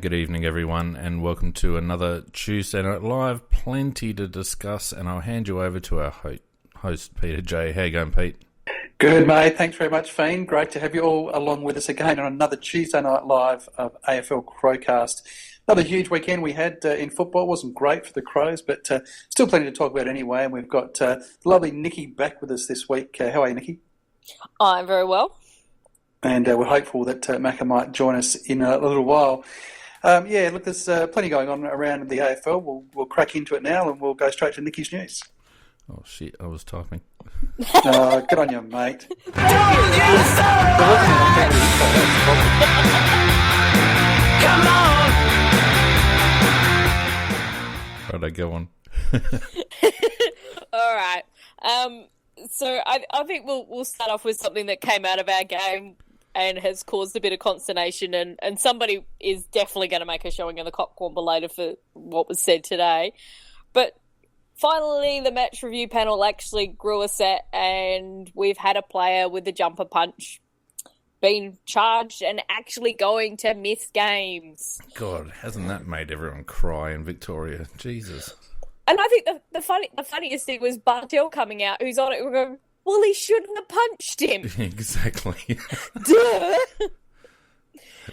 Good evening, everyone, and welcome to another Tuesday Night Live. Plenty to discuss, and I'll hand you over to our host, Peter J. How you going, Pete? Good, mate. Thanks very much, Fiend. Great to have you all along with us again on another Tuesday Night Live of AFL Crowcast. Another huge weekend we had in football. It wasn't great for the Crows, but still plenty to talk about anyway. And we've got the lovely Nikki back with us this week. How are you, Nikki? I'm very well. And we're hopeful that Macca might join us in a little while. Look, there's plenty going on around the AFL. We'll crack into it now and we'll go straight to Nikki's news. Oh, shit, I was typing. Good on you, mate. Come on! Righto, go on. All right. So I think we'll start off with something that came out of our game and has caused a bit of consternation, and somebody is definitely going to make a showing in the Cockwarmba later for what was said today. But finally, the match review panel actually grew a set, and we've had a player with a jumper punch being charged and actually going to miss games. God, hasn't that made everyone cry in Victoria? Jesus. And I think the funniest thing was Bartel coming out, who's on it, and going, well, he shouldn't have punched him. Exactly. Duh.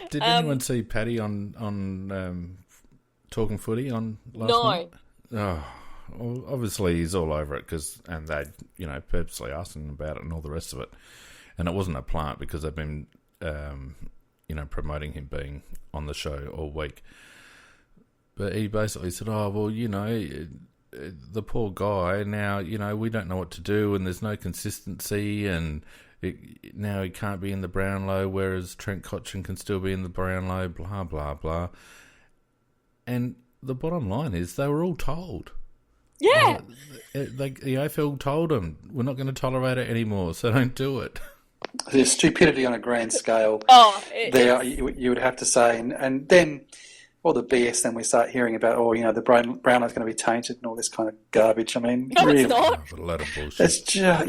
Did anyone see Paddy on Talking Footy on last night? No. Oh, well, obviously he's all over it and they, purposely asked him about it and all the rest of it. And it wasn't a plant because they've been, promoting him being on the show all week. But he basically said, oh, well, the poor guy, now, we don't know what to do and there's no consistency and now he can't be in the Brownlow, whereas Trent Cotchin can still be in the Brownlow, blah, blah, blah. And the bottom line is they were all told. Yeah. Oh, the AFL told them, we're not going to tolerate it anymore, so don't do it. There's stupidity on a grand scale. You would have to say. And then all the BS then we start hearing about, the Brownlow's going to be tainted and all this kind of garbage. I mean, no, really. It's not. Oh, a load of bullshit. It's just,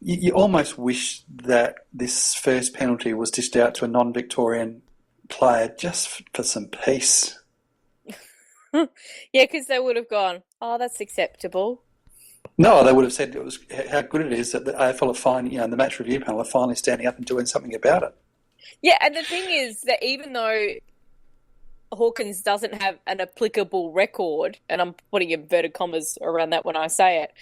you almost wish that this first penalty was dished out to a non-Victorian player just for some peace. Yeah, because they would have gone, oh, that's acceptable. No, they would have said it was how good it is that the AFL are finally, the match review panel are finally standing up and doing something about it. Yeah, and the thing is that even though Hawkins doesn't have an applicable record, and I'm putting inverted commas around that when I say it,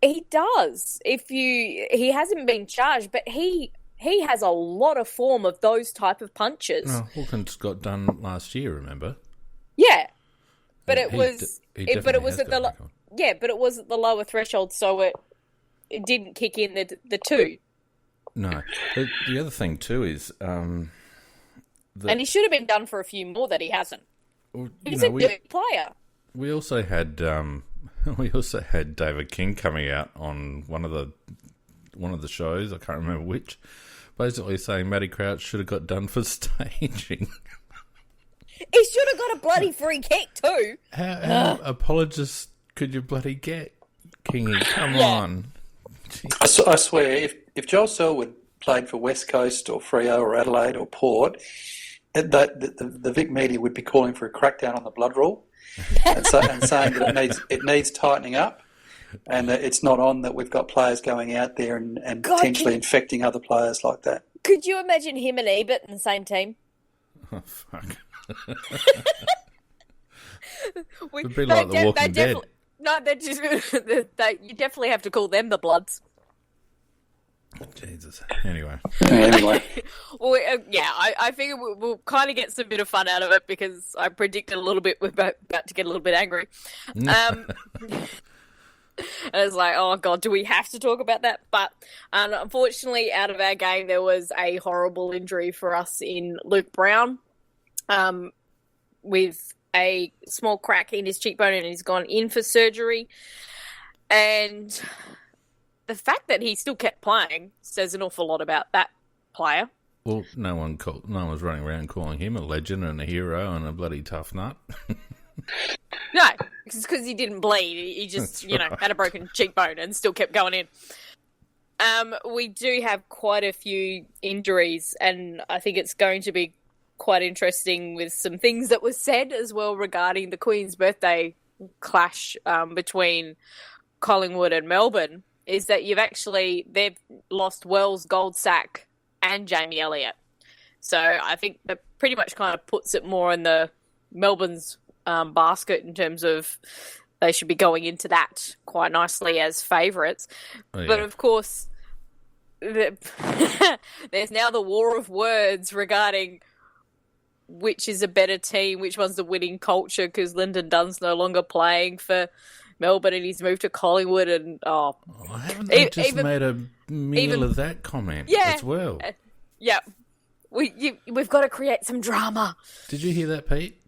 he does. He hasn't been charged, but he has a lot of form of those type of punches. No, Hawkins got done last year, remember? Yeah. But Yeah, it was at the lower threshold, so it didn't kick in the two. No. The other thing too is, and he should have been done for a few more that he hasn't. Well, He's a good player. We also had David King coming out on one of the shows. I can't remember which. Basically saying Matty Crouch should have got done for staging. He should have got a bloody free kick too. How apologist could you bloody get, Kingy? Come on. I swear, if Joel Selwood played for West Coast or Freo or Adelaide or Port, the Vic media would be calling for a crackdown on the blood rule and saying that it needs tightening up, and that it's not on that we've got players going out there and potentially infecting other players like that. Could you imagine him and Ebert in the same team? Oh, fuck. It'd be like The Walking Dead. No, they're just you definitely have to call them the Bloods. Jesus. Anyway. Well, I figure we'll kind of get some bit of fun out of it because I predicted a little bit we're about to get a little bit angry. And it's like, oh God, do we have to talk about that? But unfortunately, out of our game, there was a horrible injury for us in Luke Brown. With a small crack in his cheekbone, and he's gone in for surgery. And the fact that he still kept playing says an awful lot about that player. Well, no one was running around calling him a legend and a hero and a bloody tough nut. No, it's because he didn't bleed. He just, had a broken cheekbone and still kept going in. We do have quite a few injuries, and I think it's going to be quite interesting with some things that were said as well regarding the Queen's birthday clash between Collingwood and Melbourne, is that they've lost Wells, Goldsack and Jamie Elliott. So I think that pretty much kind of puts it more in the Melbourne's basket in terms of they should be going into that quite nicely as favourites. Oh, yeah. But of course, there's now the war of words regarding which is a better team, which one's the winning culture, because Lyndon Dunn's no longer playing for Melbourne and he's moved to Collingwood. And haven't they just made a meal of that comment as well? Yeah. We've got to create some drama. Did you hear that, Pete?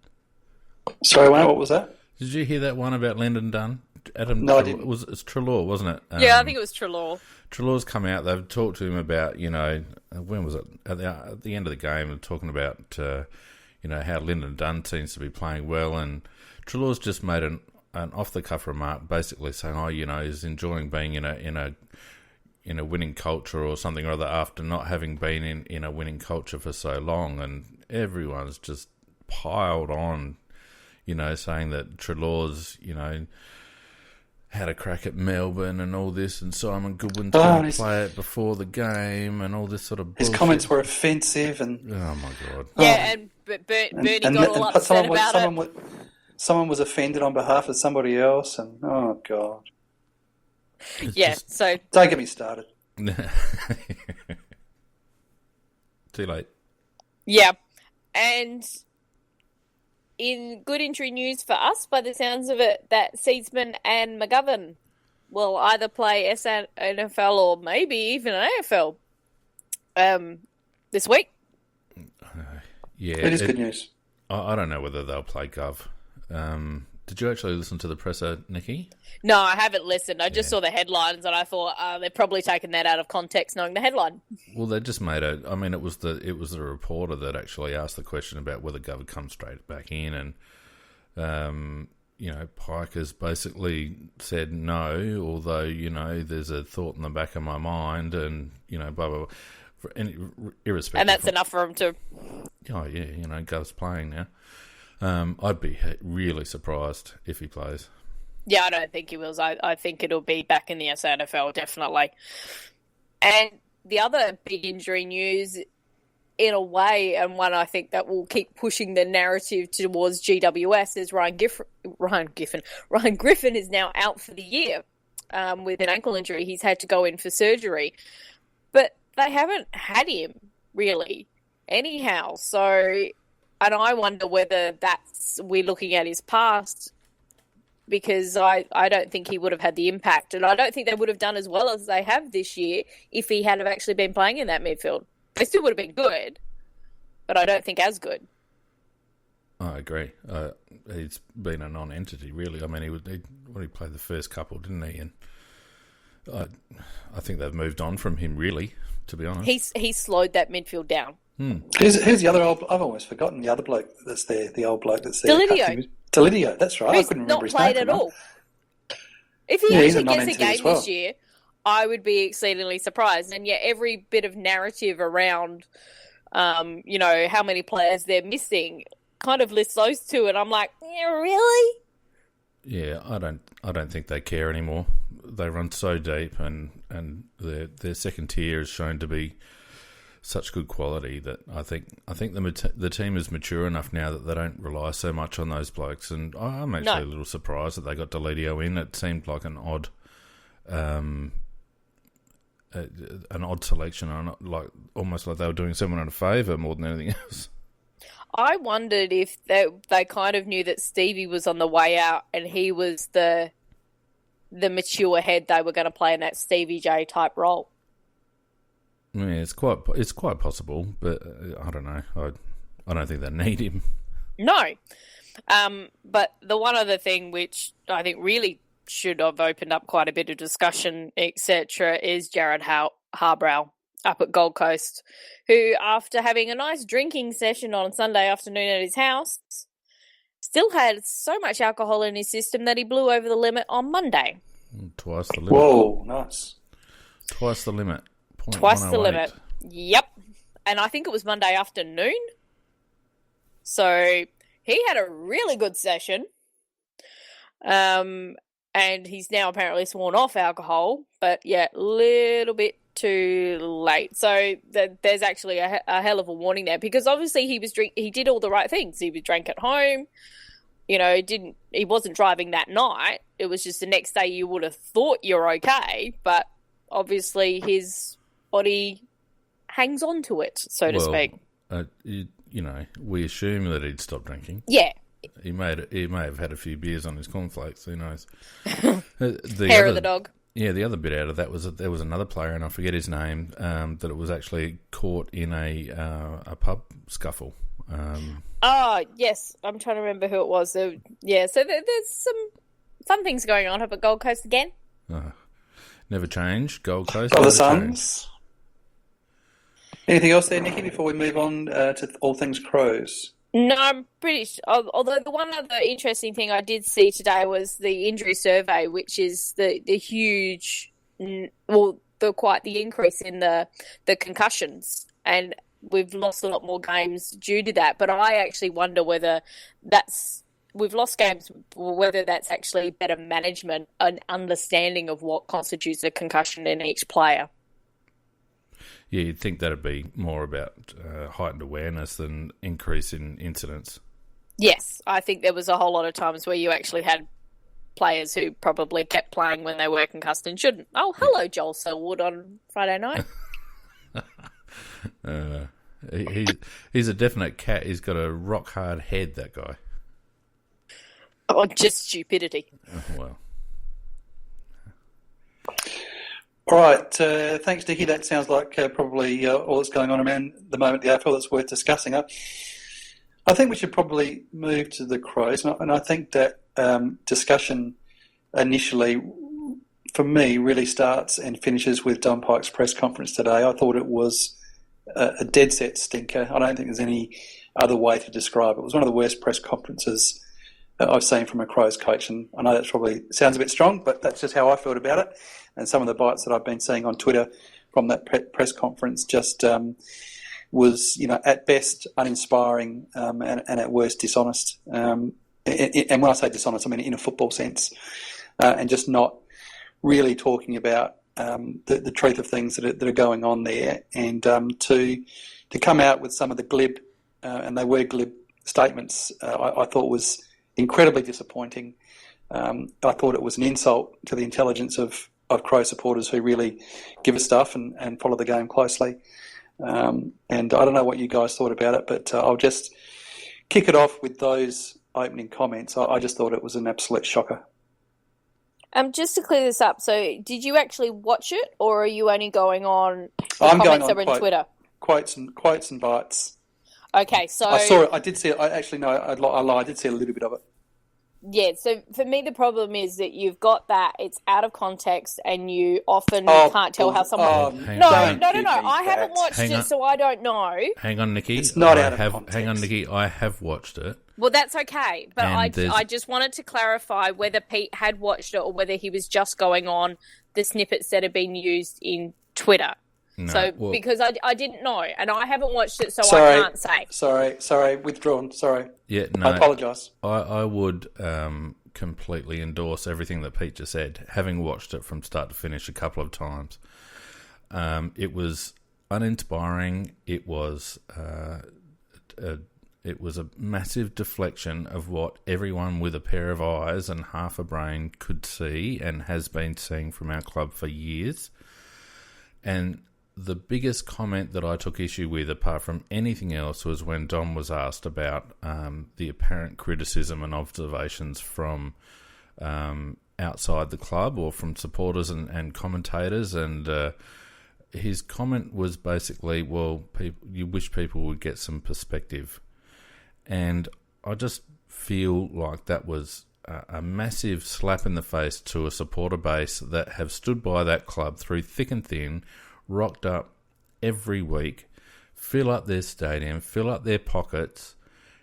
Sorry, Wayne, what was that? Did you hear that one about Lyndon Dunn? No, I didn't. It's Treloar, wasn't it? Yeah, I think it was Treloar. Treloar's come out. They've talked to him about, when was it? At the end of the game, they're talking about, how Lyndon Dunn seems to be playing well. And Treloar's just made an off-the-cuff remark basically saying, he's enjoying being in a winning culture or something or other after not having been in a winning culture for so long. And everyone's just piled on, saying that Treloar's, had a crack at Melbourne and all this, and Simon Goodwin's going to play it before the game and all this sort of bullshit. His comments were offensive and... Oh, my God. Yeah, Bernie got all upset about it. Someone was offended on behalf of somebody else, and oh, God. So... Don't get me started. Too late. Yeah, and... in good injury news for us, by the sounds of it, that Seedsman and McGovern will either play SNFL or maybe even AFL this week. Yeah, it is good news. I don't know whether they'll play Gov. Did you actually listen to the presser, Nikki? No, I haven't listened. I just saw the headlines and I thought they're probably taking that out of context, knowing the headline. Well, they just made it was the reporter that actually asked the question about whether Gov come straight back in, and Pike has basically said no, although there's a thought in the back of my mind, and blah blah blah. Irrespective, and that's enough for him to. Oh yeah, Gov's playing now. I'd be really surprised if he plays. Yeah, I don't think he will. I think it'll be back in the SANFL, definitely. And the other big injury news, in a way, and one I think that will keep pushing the narrative towards GWS, is Ryan Griffin is now out for the year with an ankle injury. He's had to go in for surgery. But they haven't had him, really, anyhow. So... and I wonder whether we're looking at his past, because I don't think he would have had the impact, and I don't think they would have done as well as they have this year if he had have actually been playing in that midfield. They still would have been good, but I don't think as good. I agree. He's been a non-entity, really. I mean, he played the first couple, didn't he? And I think they've moved on from him, really, to be honest. He's slowed that midfield down. Who's the other old... I've almost forgotten the other bloke that's there, the old bloke that's there. Delidio, that's right. I couldn't remember his name. He's not played at all. If he actually gets a game this year, I would be exceedingly surprised. And yet every bit of narrative around, how many players they're missing kind of lists those two, and I'm like, yeah, really? Yeah, I don't think they care anymore. They run so deep, and their second tier is shown to be such good quality that I think the team is mature enough now that they don't rely so much on those blokes. And I'm actually a little surprised that they got Delidio in. It seemed like an odd selection, or almost like they were doing someone a favour more than anything else. I wondered if they kind of knew that Stevie was on the way out, and he was the mature head they were going to play in that Stevie J type role. Yeah, it's quite possible, but I don't know. I don't think they need him. No. But the one other thing which I think really should have opened up quite a bit of discussion, etc., is Jared Harbrow up at Gold Coast, who, after having a nice drinking session on Sunday afternoon at his house, still had so much alcohol in his system that he blew over the limit on Monday. Twice the limit. Whoa, nice. Twice the limit. Twice the limit. Yep. And I think it was Monday afternoon. So he had a really good session. And he's now apparently sworn off alcohol, but yeah, a little bit too late. So there's actually a hell of a warning there, because obviously he did all the right things. He was drank at home, he wasn't driving that night. It was just the next day you would have thought you're okay, but obviously his body hangs on to it, so to speak. We assume that he'd stopped drinking. Yeah. He may have had a few beers on his cornflakes. Who knows? Hair of the dog. Yeah, the other bit out of that was that there was another player, and I forget his name, that it was actually caught in a pub scuffle. Yes, I'm trying to remember who it was. So there's some fun things going on up at Gold Coast again. Never change, Gold Coast. Oh, the Suns. Anything else there, Nikki, before we move on to all things Crows? No, I'm pretty sure. Although the one other interesting thing I did see today was the injury survey, which is the huge, quite the increase in the concussions, and we've lost a lot more games due to that. But I actually wonder whether we've lost games, whether that's actually better management and understanding of what constitutes a concussion in each player. Yeah, you'd think that'd be more about heightened awareness than increase in incidents. Yes, I think there was a whole lot of times where you actually had players who probably kept playing when they were concussed and shouldn't. Oh, hello, Joel Selwood on Friday night. He's a definite cat. He's got a rock-hard head, that guy. Oh, just stupidity. Well. All right, thanks, Nikki. That sounds like probably all that's going on around the moment the AFL that's worth discussing. I think we should probably move to the Crows, and I think that discussion initially, for me, really starts and finishes with Don Pyke's press conference today. I thought it was a dead set stinker. I don't think there's any other way to describe it. It was one of the worst press conferences I've seen from a Crows coach, and I know that probably sounds a bit strong, but that's just how I felt about it. And some of the bites that I've been seeing on Twitter from that press conference just was, at best uninspiring and at worst dishonest. And when I say dishonest, I mean in a football sense, and just not really talking about the truth of things that are going on there. And to come out with some of the glib, and they were glib statements, I thought was incredibly disappointing. I thought it was an insult to the intelligence of Crow supporters who really give a stuff and follow the game closely. And I don't know what you guys thought about it, but I'll just kick it off with those opening comments. I just thought it was an absolute shocker. Just to clear this up, so did you actually watch it, or are you only going on the I'm comments going on that are in Twitter? Quotes and bites. Okay, so I saw it. I did see it. I lie. I did see a little bit of it. Yeah, so for me the problem is that you've got that, it's out of context, and you often can't tell how someone... No, I haven't watched it, so I don't know. Hang on, Nikki. It's not out of context. Hang on, Nikki. I have watched it. Well, that's okay, but I just wanted to clarify whether Pete had watched it or whether he was just going on the snippets that have been used in Twitter. No, because I didn't know, and I haven't watched it, so I can't say. Sorry, withdrawn. Sorry. Yeah, no. I apologise. I would completely endorse everything that Pete just said, having watched it from start to finish a couple of times. It was uninspiring. It was a massive deflection of what everyone with a pair of eyes and half a brain could see and has been seeing from our club for years. And the biggest comment that I took issue with, apart from anything else, was when Dom was asked about the apparent criticism and observations from outside the club or from supporters and commentators. And his comment was basically, well, you wish people would get some perspective. And I just feel like that was a massive slap in the face to a supporter base that have stood by that club through thick and thin, rocked up every week, fill up their stadium, fill up their pockets,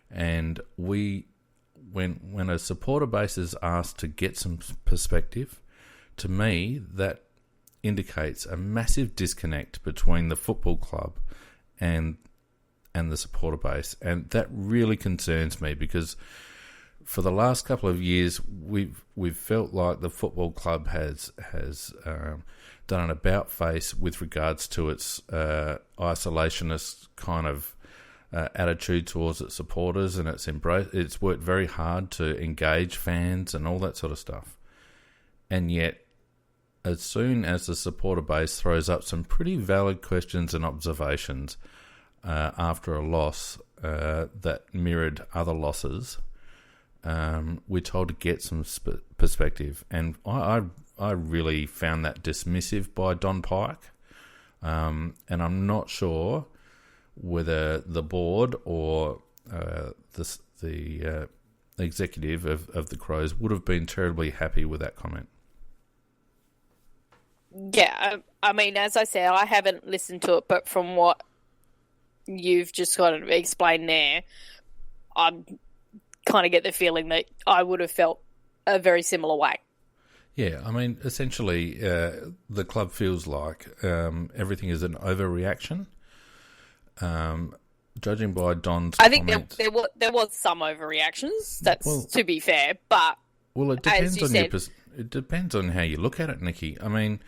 and when a supporter base is asked to get some perspective, to me that indicates a massive disconnect between the football club and and the supporter base, and that really concerns me because for the last couple of years we've felt like the football club has done an about face with regards to its isolationist kind of attitude towards its supporters, and it's worked very hard to engage fans and all that sort of stuff. And yet, as soon as the supporter base throws up some pretty valid questions and observations after a loss that mirrored other losses, we're told to get some perspective. And I really found that dismissive by Don Pike, and I'm not sure whether the board or the executive of the Crows would have been terribly happy with that comment. Yeah, I mean, as I said, I haven't listened to it, but from what you've just kind of explained there, I kind of get the feeling that I would have felt a very similar way. Yeah, I mean, essentially, the club feels like everything is an overreaction. Judging by Don's I think comments, there was some overreactions. That's to be fair, but it depends on it depends on how you look at it, Nikki. I mean,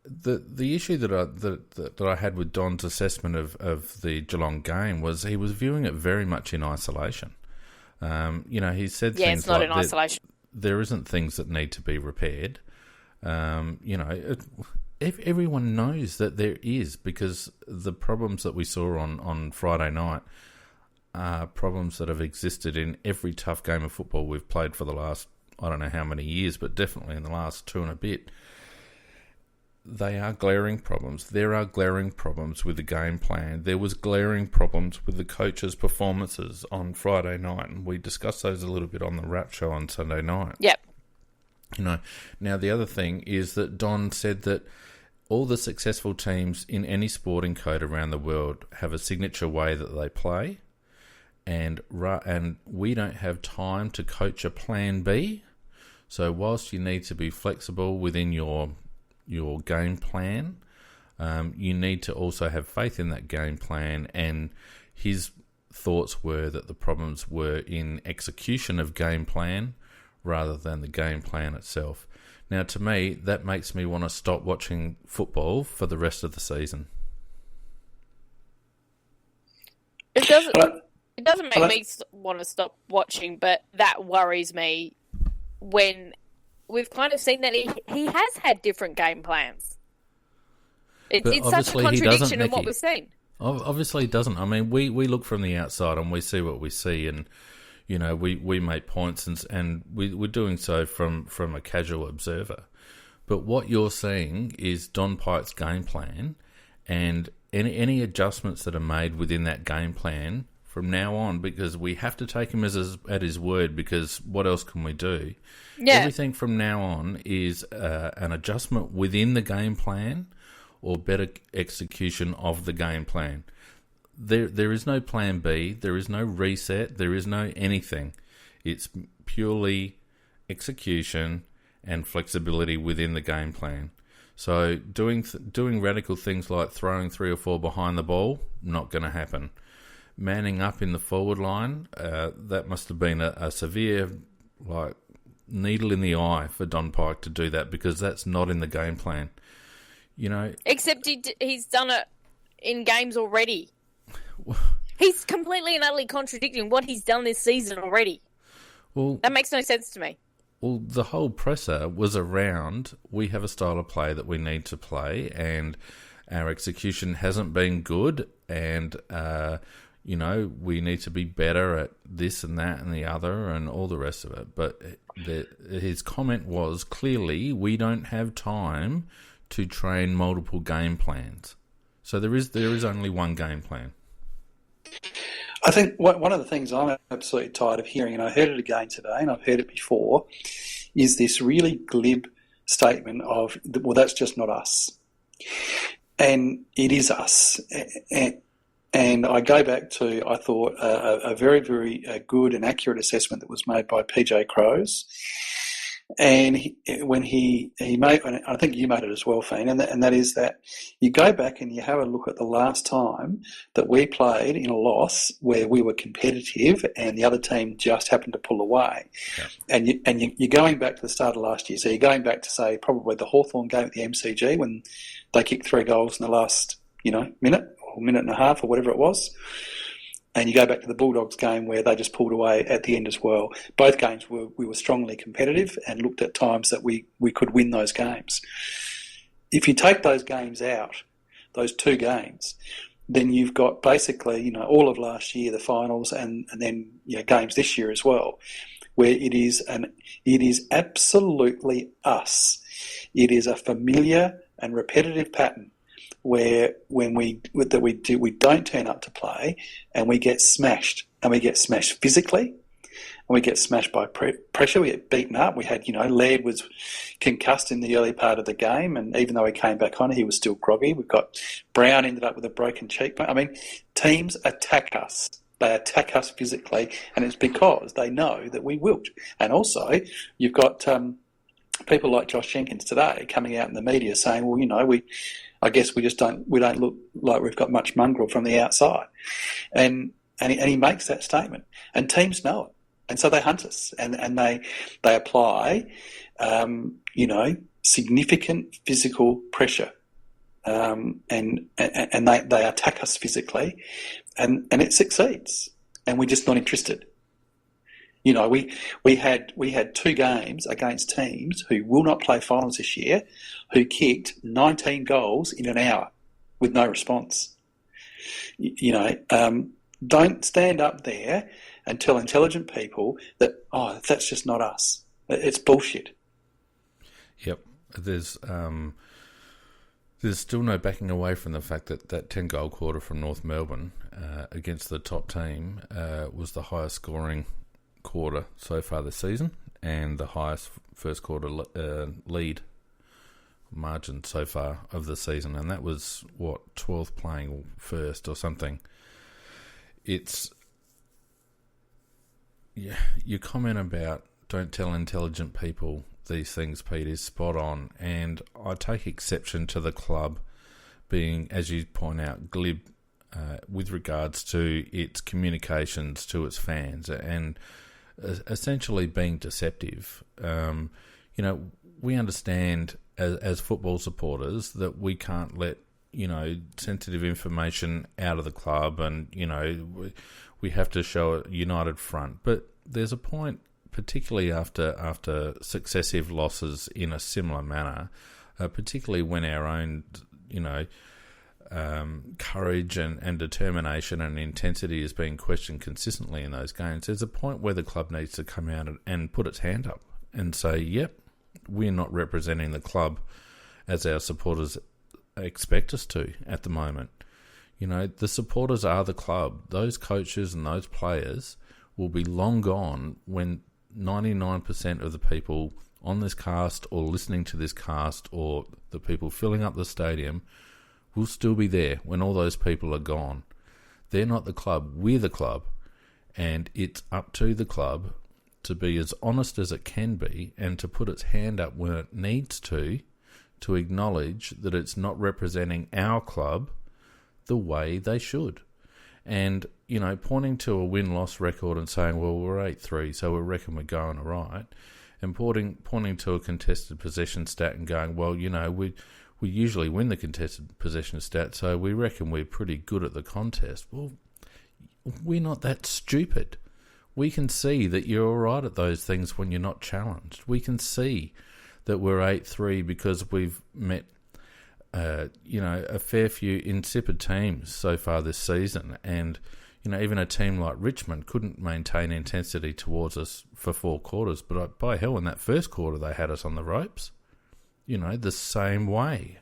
the issue that I had with Don's assessment of the Geelong game was he was viewing it very much in isolation. He said things it's not like in isolation. There isn't things that need to be repaired. Everyone knows that there is, because the problems that we saw on Friday night are problems that have existed in every tough game of football we've played for the last, I don't know how many years, but definitely in the last 2 and a bit. They are glaring problems. There are glaring problems with the game plan. There was glaring problems with the coaches' performances on Friday night, and we discussed those a little bit on the Wrap Show on Sunday night. Yep. Now the other thing is that Don said that all the successful teams in any sporting code around the world have a signature way that they play, and we don't have time to coach a plan B. So whilst you need to be flexible within your game plan, you need to also have faith in that game plan. And his thoughts were that the problems were in execution of game plan rather than the game plan itself. Now, to me, that makes me want to stop watching football for the rest of the season. It doesn't make me want to stop watching, but that worries me when we've kind of seen that he has had different game plans. It's such a contradiction in what we've seen. Obviously, he doesn't. I mean, we look from the outside and we see what we see, and we make points, and we're doing so from a casual observer. But what you're seeing is Don Pike's game plan, and any adjustments that are made within that game plan from now on, because we have to take him at his word, because what else can we do? Yeah. Everything from now on is an adjustment within the game plan or better execution of the game plan. There is no plan B, there is no reset, there is no anything. It's purely execution and flexibility within the game plan. So doing radical things like throwing 3 or 4 behind the ball, not going to happen. Manning up in the forward line, that must have been a severe needle in the eye for Don Pike to do that, because that's not in the game plan. Except he's done it in games already. He's completely and utterly contradicting what he's done this season already. Well, that makes no sense to me. Well, the whole presser was around, we have a style of play that we need to play, and our execution hasn't been good, and we need to be better at this and that and the other and all the rest of it. But his comment was clearly, we don't have time to train multiple game plans. So there is only one game plan. I think one of the things I'm absolutely tired of hearing, and I heard it again today, and I've heard it before, is this really glib statement of, well, that's just not us. And it is us. And I go back to, I thought, a very, very good and accurate assessment that was made by PJ Crows, And when he made, and I think you made it as well, Fian, and that is that you go back and you have a look at the last time that we played in a loss where we were competitive and the other team just happened to pull away. Yeah. And you're going back to the start of last year. So you're going back to, say, probably the Hawthorn game at the MCG when they kicked 3 goals in the last, minute or minute and a half or whatever it was. And you go back to the Bulldogs game where they just pulled away at the end as well. Both games we were strongly competitive and looked at times that we could win those games. If you take those games out, those 2 games, then you've got basically, all of last year, the finals, and then games this year as well, where it is absolutely us. It is a familiar and repetitive pattern where we don't turn up to play and we get smashed, and we get smashed physically, and we get smashed by pressure. We get beaten up. We had, Laird was concussed in the early part of the game, and even though he came back on, he was still groggy. We've got Brown ended up with a broken cheekbone. I mean, teams attack us. They attack us physically, and it's because they know that we wilt. And also, you've got people like Josh Jenkins today coming out in the media saying, well, I guess we don't look like we've got much mongrel from the outside, and he makes that statement, and teams know it, and so they hunt us, and they apply, significant physical pressure, and they attack us physically, and it succeeds, and we're just not interested. We had 2 games against teams who will not play finals this year, who kicked 19 goals in an hour with no response. Don't stand up there and tell intelligent people that, that's just not us. It's bullshit. Yep. There's still no backing away from the fact that 10-goal quarter from North Melbourne against the top team was the highest scoring quarter so far this season, and the highest first quarter lead margin so far of the season, and that was 12th playing first or something. It's your comment about don't tell intelligent people these things, Pete, is spot on, and I take exception to the club being, as you point out, glib with regards to its communications to its fans and essentially being deceptive. We understand as football supporters that we can't let sensitive information out of the club, and we have to show a united front. But there's a point, particularly after successive losses in a similar manner, particularly when our own courage and determination and intensity is being questioned consistently in those games, there's a point where the club needs to come out and put its hand up and say, yep, we're not representing the club as our supporters expect us to at the moment. The supporters are the club. Those coaches and those players will be long gone when 99% of the people on this cast or listening to this cast or the people filling up the stadium will still be there when all those people are gone. They're not the club, we're the club. And it's up to the club to be as honest as it can be and to put its hand up when it needs to acknowledge that it's not representing our club the way they should. And, pointing to a win-loss record and saying, well, we're 8-3, so we reckon we're going all right, and pointing to a contested possession stat and going, well, we usually win the contested possession stat, so we reckon we're pretty good at the contest. Well, we're not that stupid. We can see that you're all right at those things when you're not challenged. We can see that we're 8-3 because we've met, a fair few insipid teams so far this season. And, even a team like Richmond couldn't maintain intensity towards us for 4 quarters. But by hell, in that first quarter, they had us on the ropes. The same way.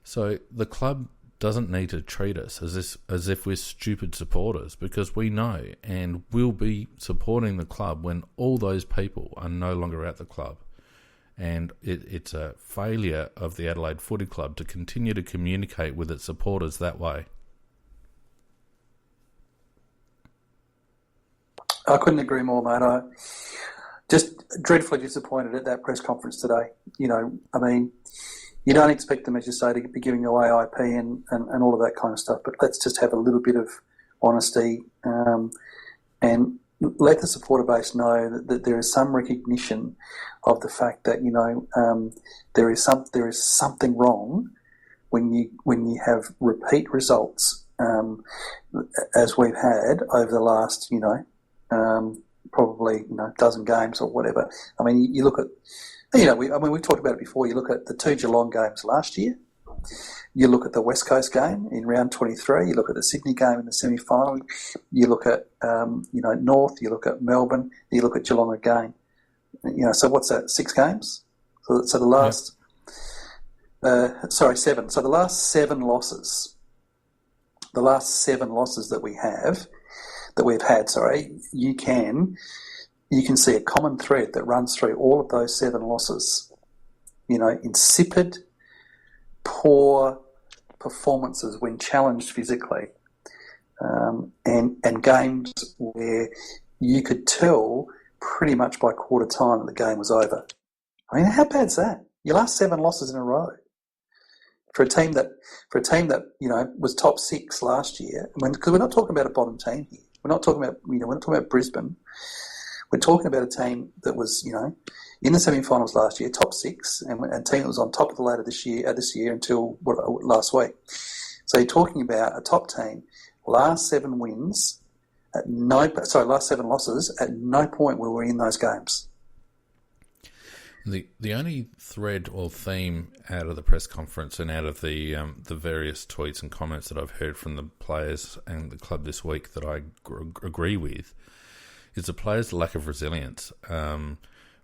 So the club doesn't need to treat us as if we're stupid supporters, because we know and will be supporting the club when all those people are no longer at the club. And it's a failure of the Adelaide Footy Club to continue to communicate with its supporters that way. I couldn't agree more, mate. just dreadfully disappointed at that press conference today. You know, I mean, you don't expect them, as you say, to be giving away IP and all of that kind of stuff, but let's just have a little bit of honesty and let the supporter base know that there is some recognition of the fact that, you know, there is something wrong when you have repeat results as we've had over the last, you know, probably, you know, dozen games or whatever. I mean, you look at, you know, we've talked about it before. You look at the two Geelong games last year. You look at the West Coast game in round 23. You look at the Sydney game in the semi-final. You look at, you know, North. You look at Melbourne. You look at Geelong again. You know, so what's that? 6 games. So the last, seven. So the last 7 losses. The last 7 losses that we've had. You can see a common thread that runs through all of those 7 losses. You know, insipid, poor performances when challenged physically, and games where you could tell pretty much by quarter time that the game was over. I mean, how bad's that? Your last 7 losses in a row for a team that you know was top 6 last year. Because we're not talking about a bottom team here. We're not talking about Brisbane. We're talking about a team that was, you know, in the semi-finals last year, top 6, and a team that was on top of the ladder this year until last week. So you're talking about a top team, last 7 losses. At no point were we in those games. The only thread or theme out of the press conference and out of the various tweets and comments that I've heard from the players and the club this week that I agree with is the players' lack of resilience.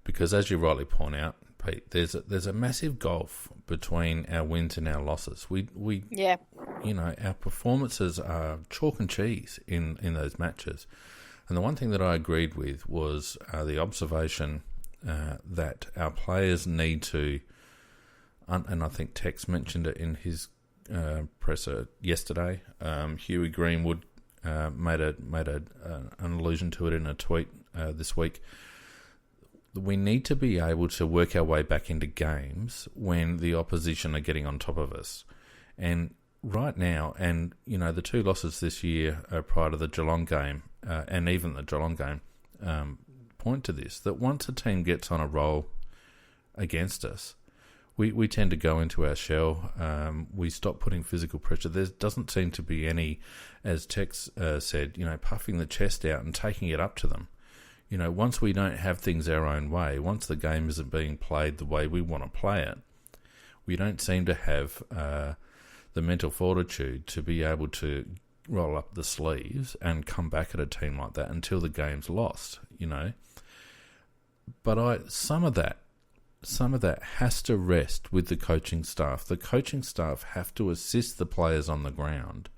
Because as you rightly point out, Pete, there's a massive gulf between our wins and our losses. We you know, our performances are chalk and cheese in those matches. And the one thing that I agreed with was the observation that our players need to, and I think Tex mentioned it in his presser yesterday. Huey Greenwood made an allusion to it in a tweet this week. We need to be able to work our way back into games when the opposition are getting on top of us. And right now, and you know, the 2 losses this year prior to the Geelong game, and even the Geelong game, point to this, that once a team gets on a roll against us, we tend to go into our shell. We stop putting physical pressure. There doesn't seem to be any, as Tex said, you know, puffing the chest out and taking it up to them. You know, once we don't have things our own way, once the game isn't being played the way we want to play it, we don't seem to have the mental fortitude to be able to roll up the sleeves and come back at a team like that until the game's lost, you know. But some of that has to rest with the coaching staff. The coaching staff have to assist the players on the ground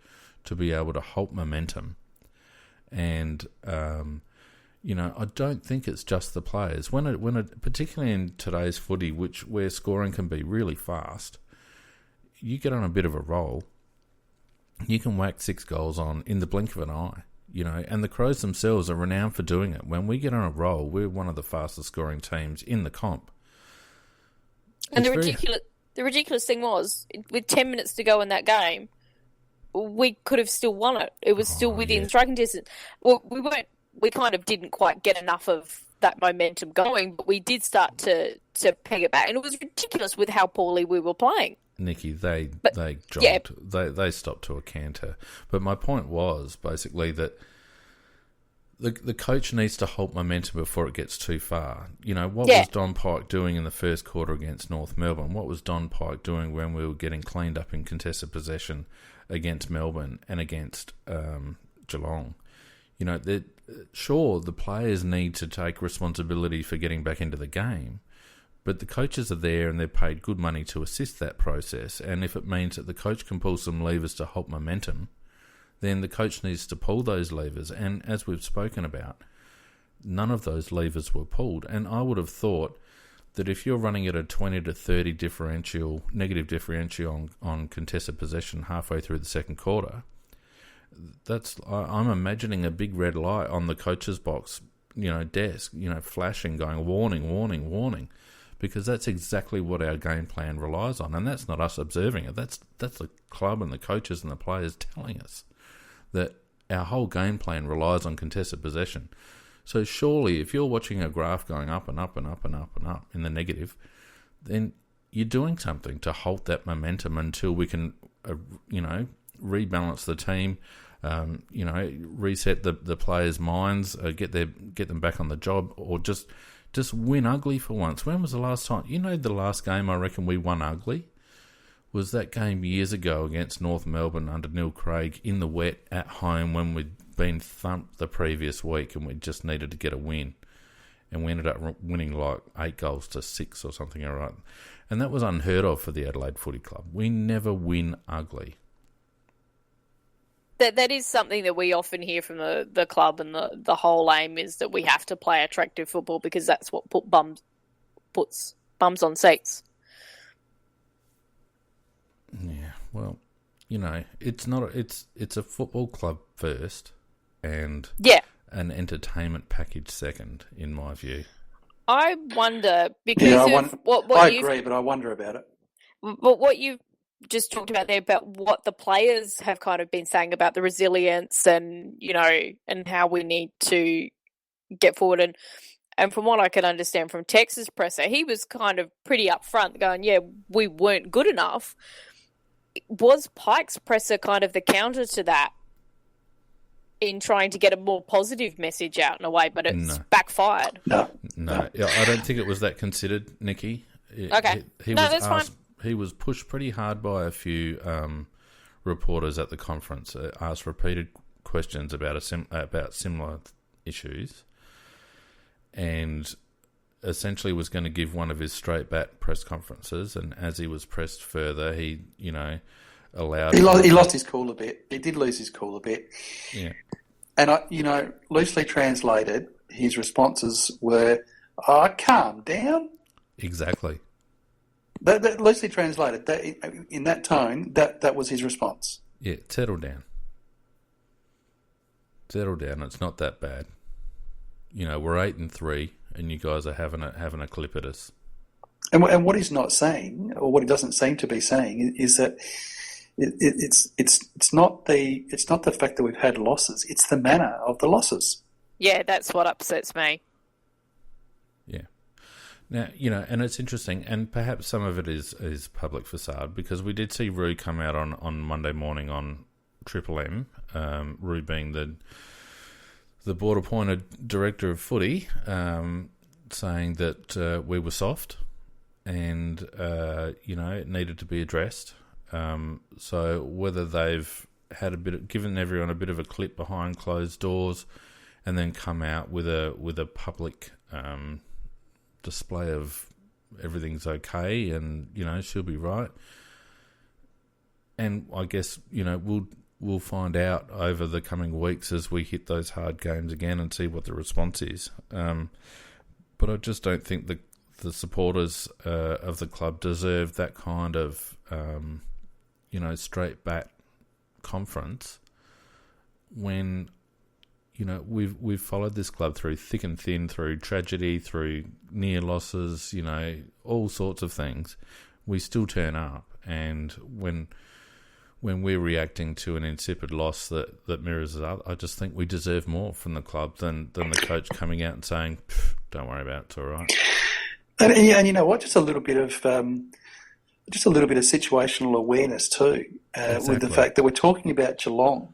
to be able to halt momentum. And you know, I don't think it's just the players. Particularly in today's footy, where scoring can be really fast, you get on a bit of a roll, you can whack 6 goals on in the blink of an eye. You know, and the Crows themselves are renowned for doing it. When we get on a roll, we're one of the fastest scoring teams in the comp. And the ridiculous thing was, with 10 minutes to go in that game, we could have still won it. It was still within striking distance. Well, we kind of didn't quite get enough of that momentum going, but we did start to peg it back. And it was ridiculous with how poorly we were playing. Nikki, they jogged. Yeah. They stopped to a canter. But my point was basically that the coach needs to halt momentum before it gets too far. You know, what was Don Pike doing in the first quarter against North Melbourne? What was Don Pike doing when we were getting cleaned up in contested possession against Melbourne and against Geelong? You know, sure, the players need to take responsibility for getting back into the game, but the coaches are there and they're paid good money to assist that process. And if it means that the coach can pull some levers to halt momentum, then the coach needs to pull those levers. And as we've spoken about, none of those levers were pulled. And I would have thought that if you're running at a 20 to 30 negative differential on contested possession halfway through the second quarter, I'm imagining a big red light on the coach's box desk, flashing, going warning, warning, warning, because that's exactly what our game plan relies on, and that's not us observing it. That's the club and the coaches and the players telling us that our whole game plan relies on contested possession. So surely, if you're watching a graph going up and up and up and up and up in the negative, then you're doing something to halt that momentum until we can, rebalance the team, reset the players' minds, get them back on the job, or just win ugly for once. When was the last time? The last game I reckon we won ugly was that game years ago against North Melbourne under Neil Craig in the wet at home when we'd been thumped the previous week and we just needed to get a win. And we ended up winning like 8-6 or something, all right. And that was unheard of for the Adelaide Footy Club. We never win ugly. That is something that we often hear from the club, and the whole aim is that we have to play attractive football because that's what puts bums on seats. Yeah, well, it's not. It's a football club first, and an entertainment package second, in my view. I wonder because I agree, but I wonder about it. But what you've just talked about there about what the players have kind of been saying about the resilience and and how we need to get forward, and from what I can understand from Tex's presser, he was kind of pretty upfront, going, "Yeah, we weren't good enough." Was Pike's presser kind of the counter to that in trying to get a more positive message out in a way, but it's backfired? No, I don't think it was that considered, Nikki. Okay, that's fine. He was pushed pretty hard by a few reporters at the conference, asked repeated questions about similar issues, and essentially was going to give one of his straight bat press conferences. And as he was pressed further, he allowed. He lost his cool a bit. He did lose his cool a bit. Yeah, and loosely translated, his responses were, "Calm down." Exactly. That loosely translated, in that tone, that was his response. Yeah, settle down. Settle down. It's not that bad. We're 8-3, and you guys are having a clip at us. And what he's not saying, or what he doesn't seem to be saying, is that it's not the fact that we've had losses; it's the manner of the losses. Yeah, that's what upsets me. Yeah. Now, and it's interesting, and perhaps some of it is public facade, because we did see Roo come out on Monday morning on Triple M, Roo being the board-appointed director of footy, saying that we were soft and, it needed to be addressed. So whether they've had given everyone a bit of a clip behind closed doors and then come out with a public display of everything's okay and she'll be right, and I guess we'll find out over the coming weeks as we hit those hard games again and see what the response is, but I just don't think the supporters of the club deserve that kind of straight bat conference when we've followed this club through thick and thin, through tragedy, through near losses, all sorts of things. We still turn up, and when we're reacting to an insipid loss that mirrors us, I just think we deserve more from the club than the coach coming out and saying, "Don't worry about it, it's all right." And you know what? Just a little bit of situational awareness too, Exactly. with the fact that we're talking about Geelong,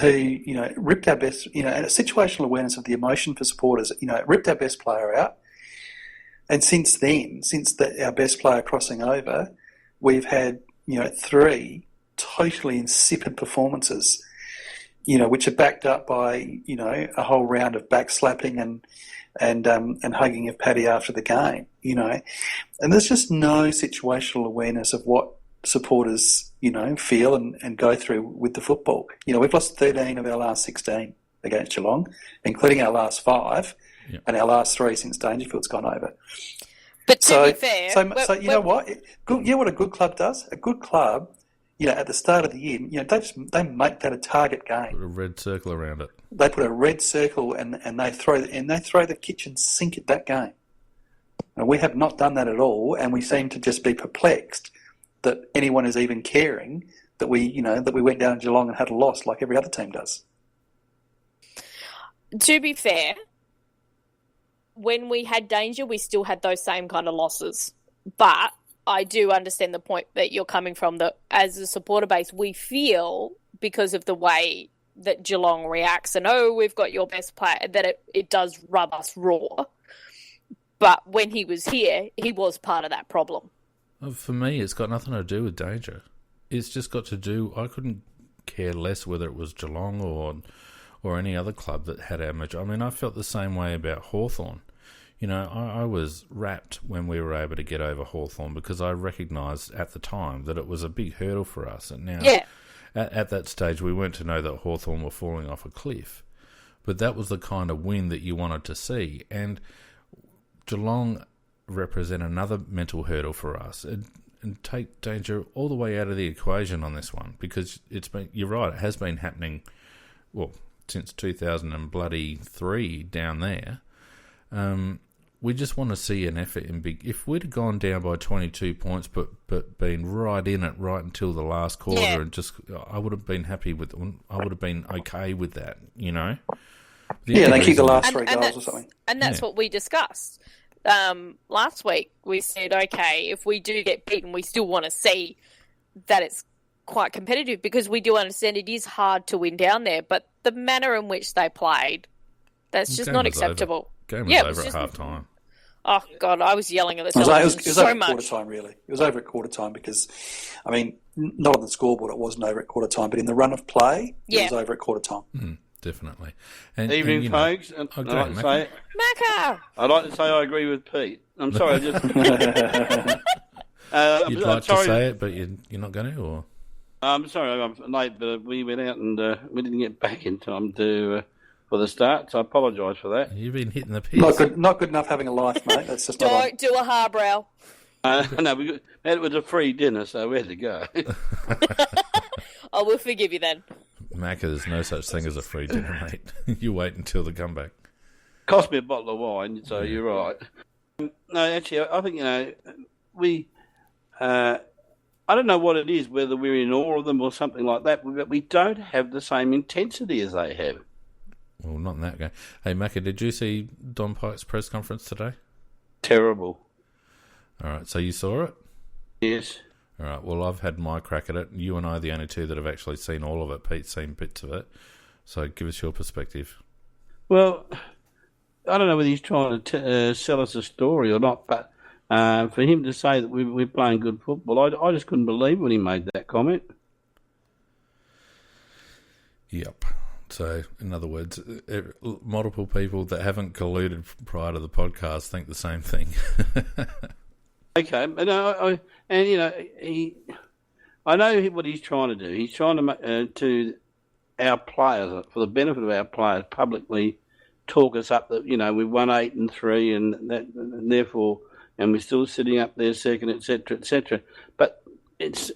who, ripped our best, and a situational awareness of the emotion for supporters, ripped our best player out. And since then, our best player crossing over, we've had, 3 totally insipid performances, which are backed up by, a whole round of backslapping and hugging of Paddy after the game, And there's just no situational awareness of what supporters, feel and go through with the football. We've lost 13 of our last 16 against Geelong, including our last 5, and our last 3 since Dangerfield's gone over. But to be fair, so you know what? What a good club does? A good club at the start of the year, they make that a target game. Put a red circle around it. They put a red circle and they throw the kitchen sink at that game. And we have not done that at all, and we seem to just be perplexed that anyone is even caring that we went down to Geelong and had a loss like every other team does. To be fair, when we had danger, we still had those same kind of losses. But I do understand the point that you're coming from, that as a supporter base, we feel, because of the way that Geelong reacts, and we've got your best player, that it does rub us raw. But when he was here, he was part of that problem. For me, it's got nothing to do with danger. It's just got to do... I couldn't care less whether it was Geelong or any other club that had our match. I mean, I felt the same way about Hawthorn. I was rapt when we were able to get over Hawthorn because I recognised at the time that it was a big hurdle for us. And now, at that stage, we weren't to know that Hawthorn were falling off a cliff. But that was the kind of win that you wanted to see. And Geelong represent another mental hurdle for us. And take danger all the way out of the equation on this one, because you're right, it has been happening, since 2003 down there. We just want to see an effort in big. If we'd have gone down by 22 points, but been right in it right until the last quarter, and I would have been happy with. I would have been okay with that, They kick the last 3 goals or something. And that's what we discussed. Last week we said, okay, if we do get beaten, we still want to see that it's quite competitive, because we do understand it is hard to win down there, but the manner in which they played, that's just not acceptable. Game was over at half time. Oh, God, I was yelling at the television so much. It was over at quarter time, really. It was over at quarter time because, not on the scoreboard, it wasn't over at quarter time, but in the run of play, it was over at quarter time. Definitely. Evening, folks. I'd like to say, Macca! I'd like to say I agree with Pete. I'm sorry, I just... You'd like to say it, but you're not going to, or...? I'm sorry, I'm late, but we went out and we didn't get back in time for the start, so I apologise for that. You've been hitting the piss. Not good enough having a life, mate. That's just Don't do a harbrow. No, it was a free dinner, so we had to go. Oh, we'll forgive you then. Macca, there's no such thing as a free dinner, mate. You wait until the comeback. Cost me a bottle of wine, so you're right. No, actually, I think, we... I don't know what it is, whether we're in awe of them or something like that, but we don't have the same intensity as they have. Well, not in that game. Hey, Macca, did you see Don Pike's press conference today? Terrible. All right, so you saw it? Yes. All right, well, I've had my crack at it. You and I are the only two that have actually seen all of it. Pete's seen bits of it. So give us your perspective. Well, I don't know whether he's trying to sell us a story or not, but for him to say that we're playing good football, I just couldn't believe when he made that comment. Yep. So, in other words, multiple people that haven't colluded prior to the podcast think the same thing. Okay, but I know what he's trying to do. He's trying to our players, for the benefit of our players, publicly talk us up that we've won 8 and 3, and therefore, and we're still sitting up there second, etc., etc. But he's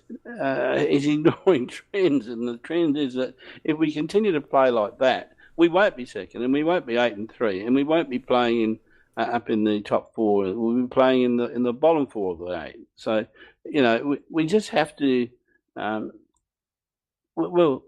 ignoring trends, and the trend is that if we continue to play like that, we won't be second, and we won't be 8 and 3, and we won't be playing in up in the top 4. We'll be playing in the bottom 4 of the 8. So we just have to. We're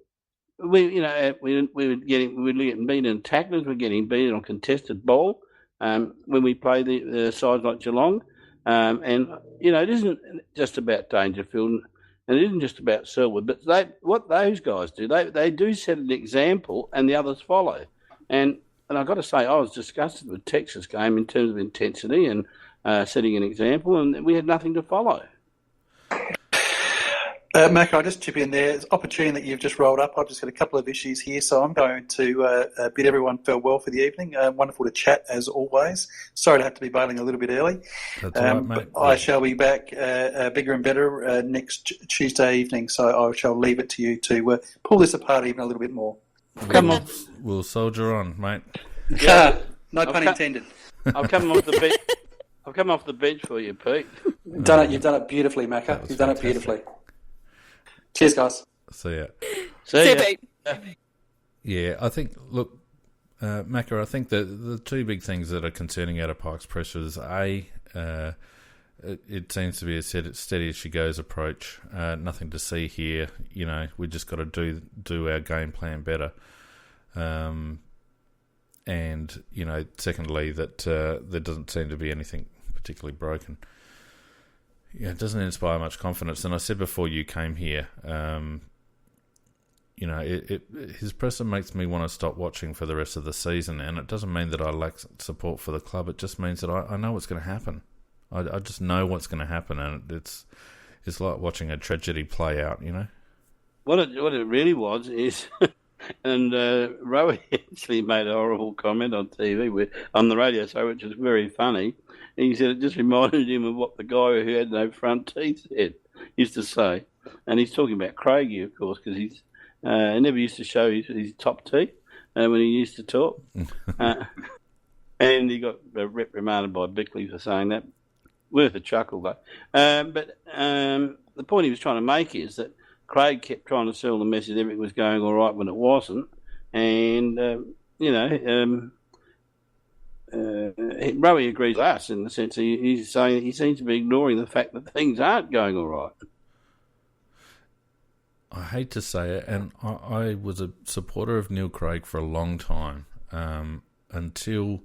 getting beaten in tacklers. We're getting beaten on contested ball when we play the sides like Geelong. And it isn't just about Dangerfield, and it isn't just about Selwood. But what those guys do, they do set an example, and the others follow. And I've got to say, I was disgusted with Texas game in terms of intensity and setting an example, and we had nothing to follow. Mac, I'll just chip in there. It's an opportunity that you've just rolled up. I've just got a couple of issues here, so I'm going to bid everyone farewell for the evening. Wonderful to chat, as always. Sorry to have to be bailing a little bit early. That's all right, mate. I shall be back bigger and better next Tuesday evening, so I shall leave it to you to pull this apart even a little bit more. Come on. We'll soldier on, mate. Yeah. No pun intended. I've come off the bench. I've come off the bench for you, Pete. You've done it beautifully, Macca. You've done it beautifully. Cheers, guys. See ya. See you, ya. Pete. Yeah, I think, look, Macca, I think the two big things that are concerning out of Pike's pressure is, it seems to be a steady as she goes approach. Nothing to see here. You know, we just got to do our game plan better. And, you know, secondly, that there doesn't seem to be anything particularly broken. Yeah, it doesn't inspire much confidence. And I said before you came here, you know, his presser makes me want to stop watching for the rest of the season. And it doesn't mean that I lack support for the club. It just means that I know what's going to happen. I just know what's going to happen, and it's like watching a tragedy play out, you know? What it really was is, and Rowie actually made a horrible comment on TV, on the radio show, which was very funny. He said it just reminded him of what the guy who had no front teeth used to say. And he's talking about Craigie, of course, because he never used to show his top teeth when he used to talk. And he got reprimanded by Bickley for saying that. Worth a chuckle, though. But the point he was trying to make is that Craig kept trying to sell the message everything was going all right when it wasn't. And, Rowie agrees with us in the sense he's saying he seems to be ignoring the fact that things aren't going all right. I hate to say it, and I was a supporter of Neil Craig for a long time, until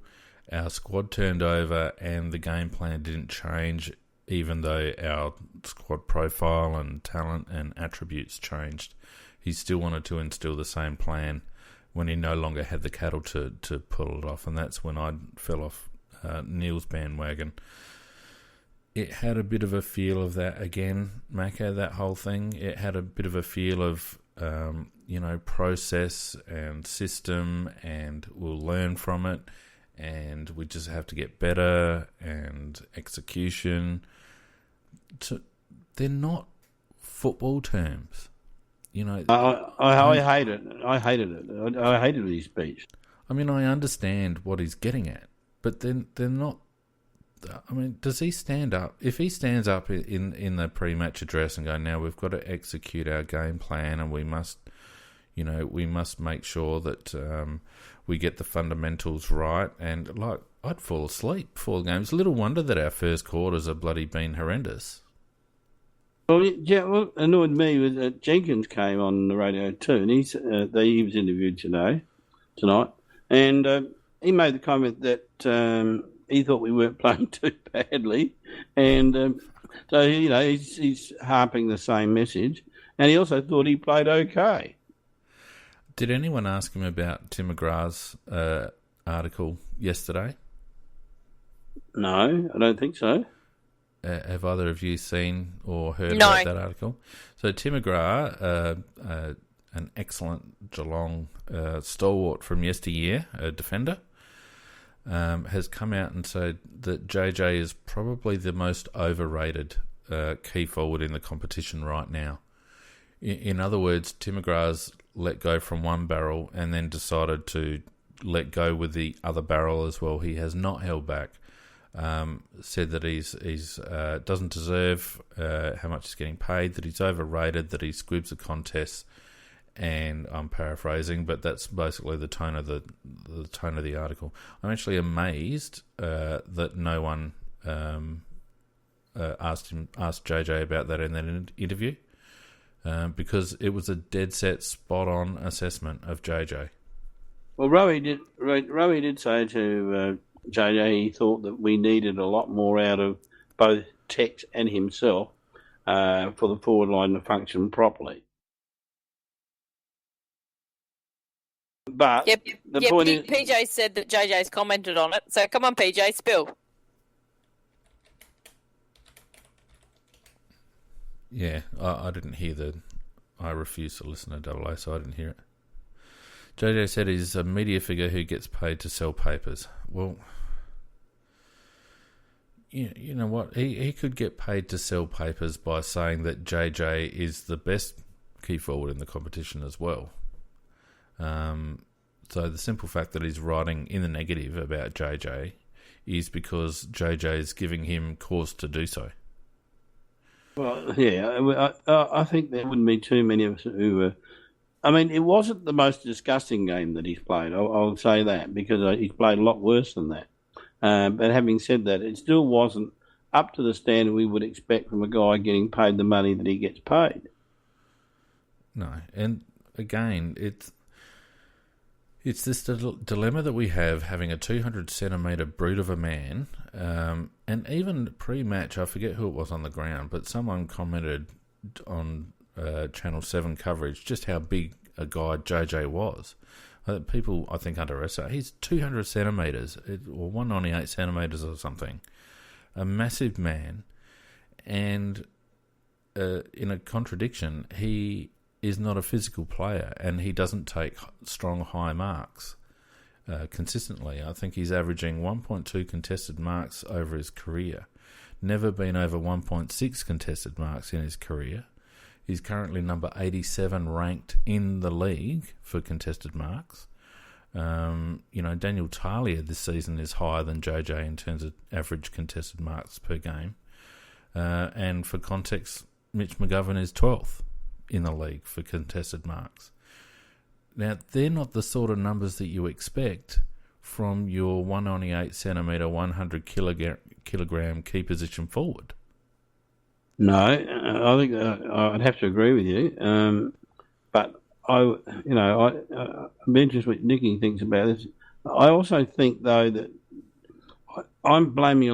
our squad turned over and the game plan didn't change, even though our squad profile and talent and attributes changed. He still wanted to instill the same plan when he no longer had the cattle to pull it off, and that's when I fell off Neil's bandwagon. It had a bit of a feel of that again, Macca, that whole thing. It had a bit of a feel of, process and system, and we'll learn from it, and we just have to get better, and execution. They're not football terms. You know, I hate it. I hated it. I hated his speech. I mean, I understand what he's getting at, but then they're not. I mean, does he stand up? If he stands up in the pre-match address and go, now we've got to execute our game plan, and we must make sure that we get the fundamentals right. And like, I'd fall asleep before the game. It's little wonder that our first quarters have bloody been horrendous. Well, yeah. What annoyed me was that Jenkins came on the radio too, and he was interviewed tonight, and he made the comment that he thought we weren't playing too badly, and so he's harping the same message, and he also thought he played okay. Did anyone ask him about Tim McGrath's article yesterday? No, I don't think so. Have either of you seen or heard about that article? So Tim McGrath, an excellent Geelong stalwart from yesteryear, a defender, has come out and said that JJ is probably the most overrated key forward in the competition right now. In other words, Tim McGrath's let go from one barrel and then decided to let go with the other barrel as well. He has not held back. Said that he's doesn't deserve how much he's getting paid, that he's overrated, that he squibs the contests, and I'm paraphrasing, but that's basically the tone of the article. I'm actually amazed that no one asked JJ about that in that interview, because it was a dead set, spot on assessment of JJ. Well, Rowie did say to JJ he thought that we needed a lot more out of both Tex and himself for the forward line to function properly. But the point is, PJ said that JJ's commented on it. So come on, PJ, spill. Yeah, I didn't hear I refused to listen to Double A, so I didn't hear it. JJ said he's a media figure who gets paid to sell papers. Well, you know what? He could get paid to sell papers by saying that JJ is the best key forward in the competition as well. So the simple fact that he's writing in the negative about JJ is because JJ is giving him cause to do so. Well, yeah, I think there wouldn't be too many of us who were. I mean, it wasn't the most disgusting game that he's played. I'll say that because he's played a lot worse than that. But having said that, it still wasn't up to the standard we would expect from a guy getting paid the money that he gets paid. No, and again, it's this dilemma that we have having a 200 centimetre brute of a man, and even pre-match, I forget who it was on the ground, but someone commented on Channel 7 coverage just how big a guy JJ was. People, I think, underestimate. He's 200 centimetres, or 198 centimetres or something. A massive man, and in a contradiction, he is not a physical player, and he doesn't take strong high marks consistently. I think he's averaging 1.2 contested marks over his career. Never been over 1.6 contested marks in his career. He's currently number 87 ranked in the league for contested marks. Daniel Talia this season is higher than JJ in terms of average contested marks per game. And for context, Mitch McGovern is 12th in the league for contested marks. Now, they're not the sort of numbers that you expect from your 198 centimetre, 100 kilogram key position forward. No, I think I'd have to agree with you. But I'm interested what Nicky thinks about this. I also think, though, that I'm putting a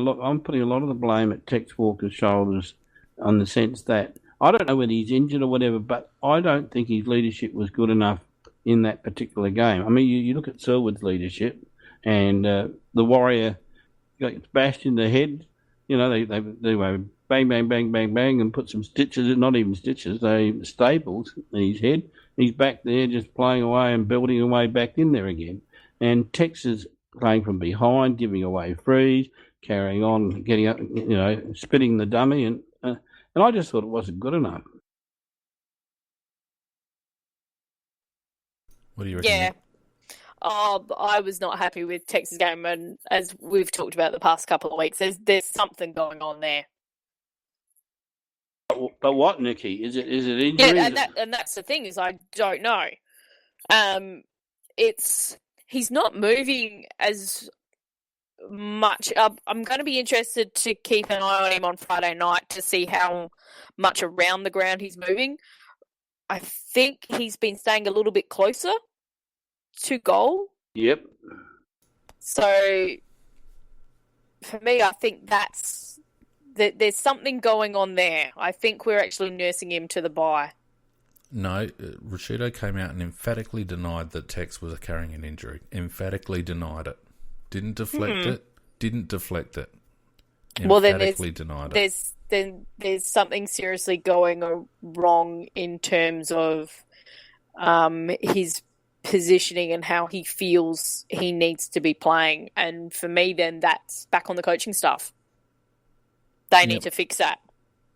lot of the blame at Tex Walker's shoulders, on the sense that I don't know whether he's injured or whatever, but I don't think his leadership was good enough in that particular game. I mean, you look at Selwood's leadership, and the Warrior got bashed in the head. They were bang, bang, bang, bang, bang, and put some stitches, not even stitches, staples in his head. He's back there just playing away and building away back in there again. And Tex is playing from behind, giving away frees, carrying on, getting up, spitting the dummy, and I just thought it wasn't good enough. What do you reckon? Yeah. I was not happy with Texas game, and as we've talked about the past couple of weeks, there's something going on there. But what, Nikki? Is it injury? Yeah, and that's the thing, is I don't know. He's not moving as much. I'm going to be interested to keep an eye on him on Friday night to see how much around the ground he's moving. I think he's been staying a little bit closer to goal. Yep. So for me, I think there's something going on there. I think we're actually nursing him to the bye. No, Rashido came out and emphatically denied that Tex was carrying an injury. Emphatically denied it. Didn't deflect it. Didn't deflect it. Emphatically denied it. There's something seriously going wrong in terms of his positioning and how he feels he needs to be playing. And for me, then that's back on the coaching staff. They need to fix that.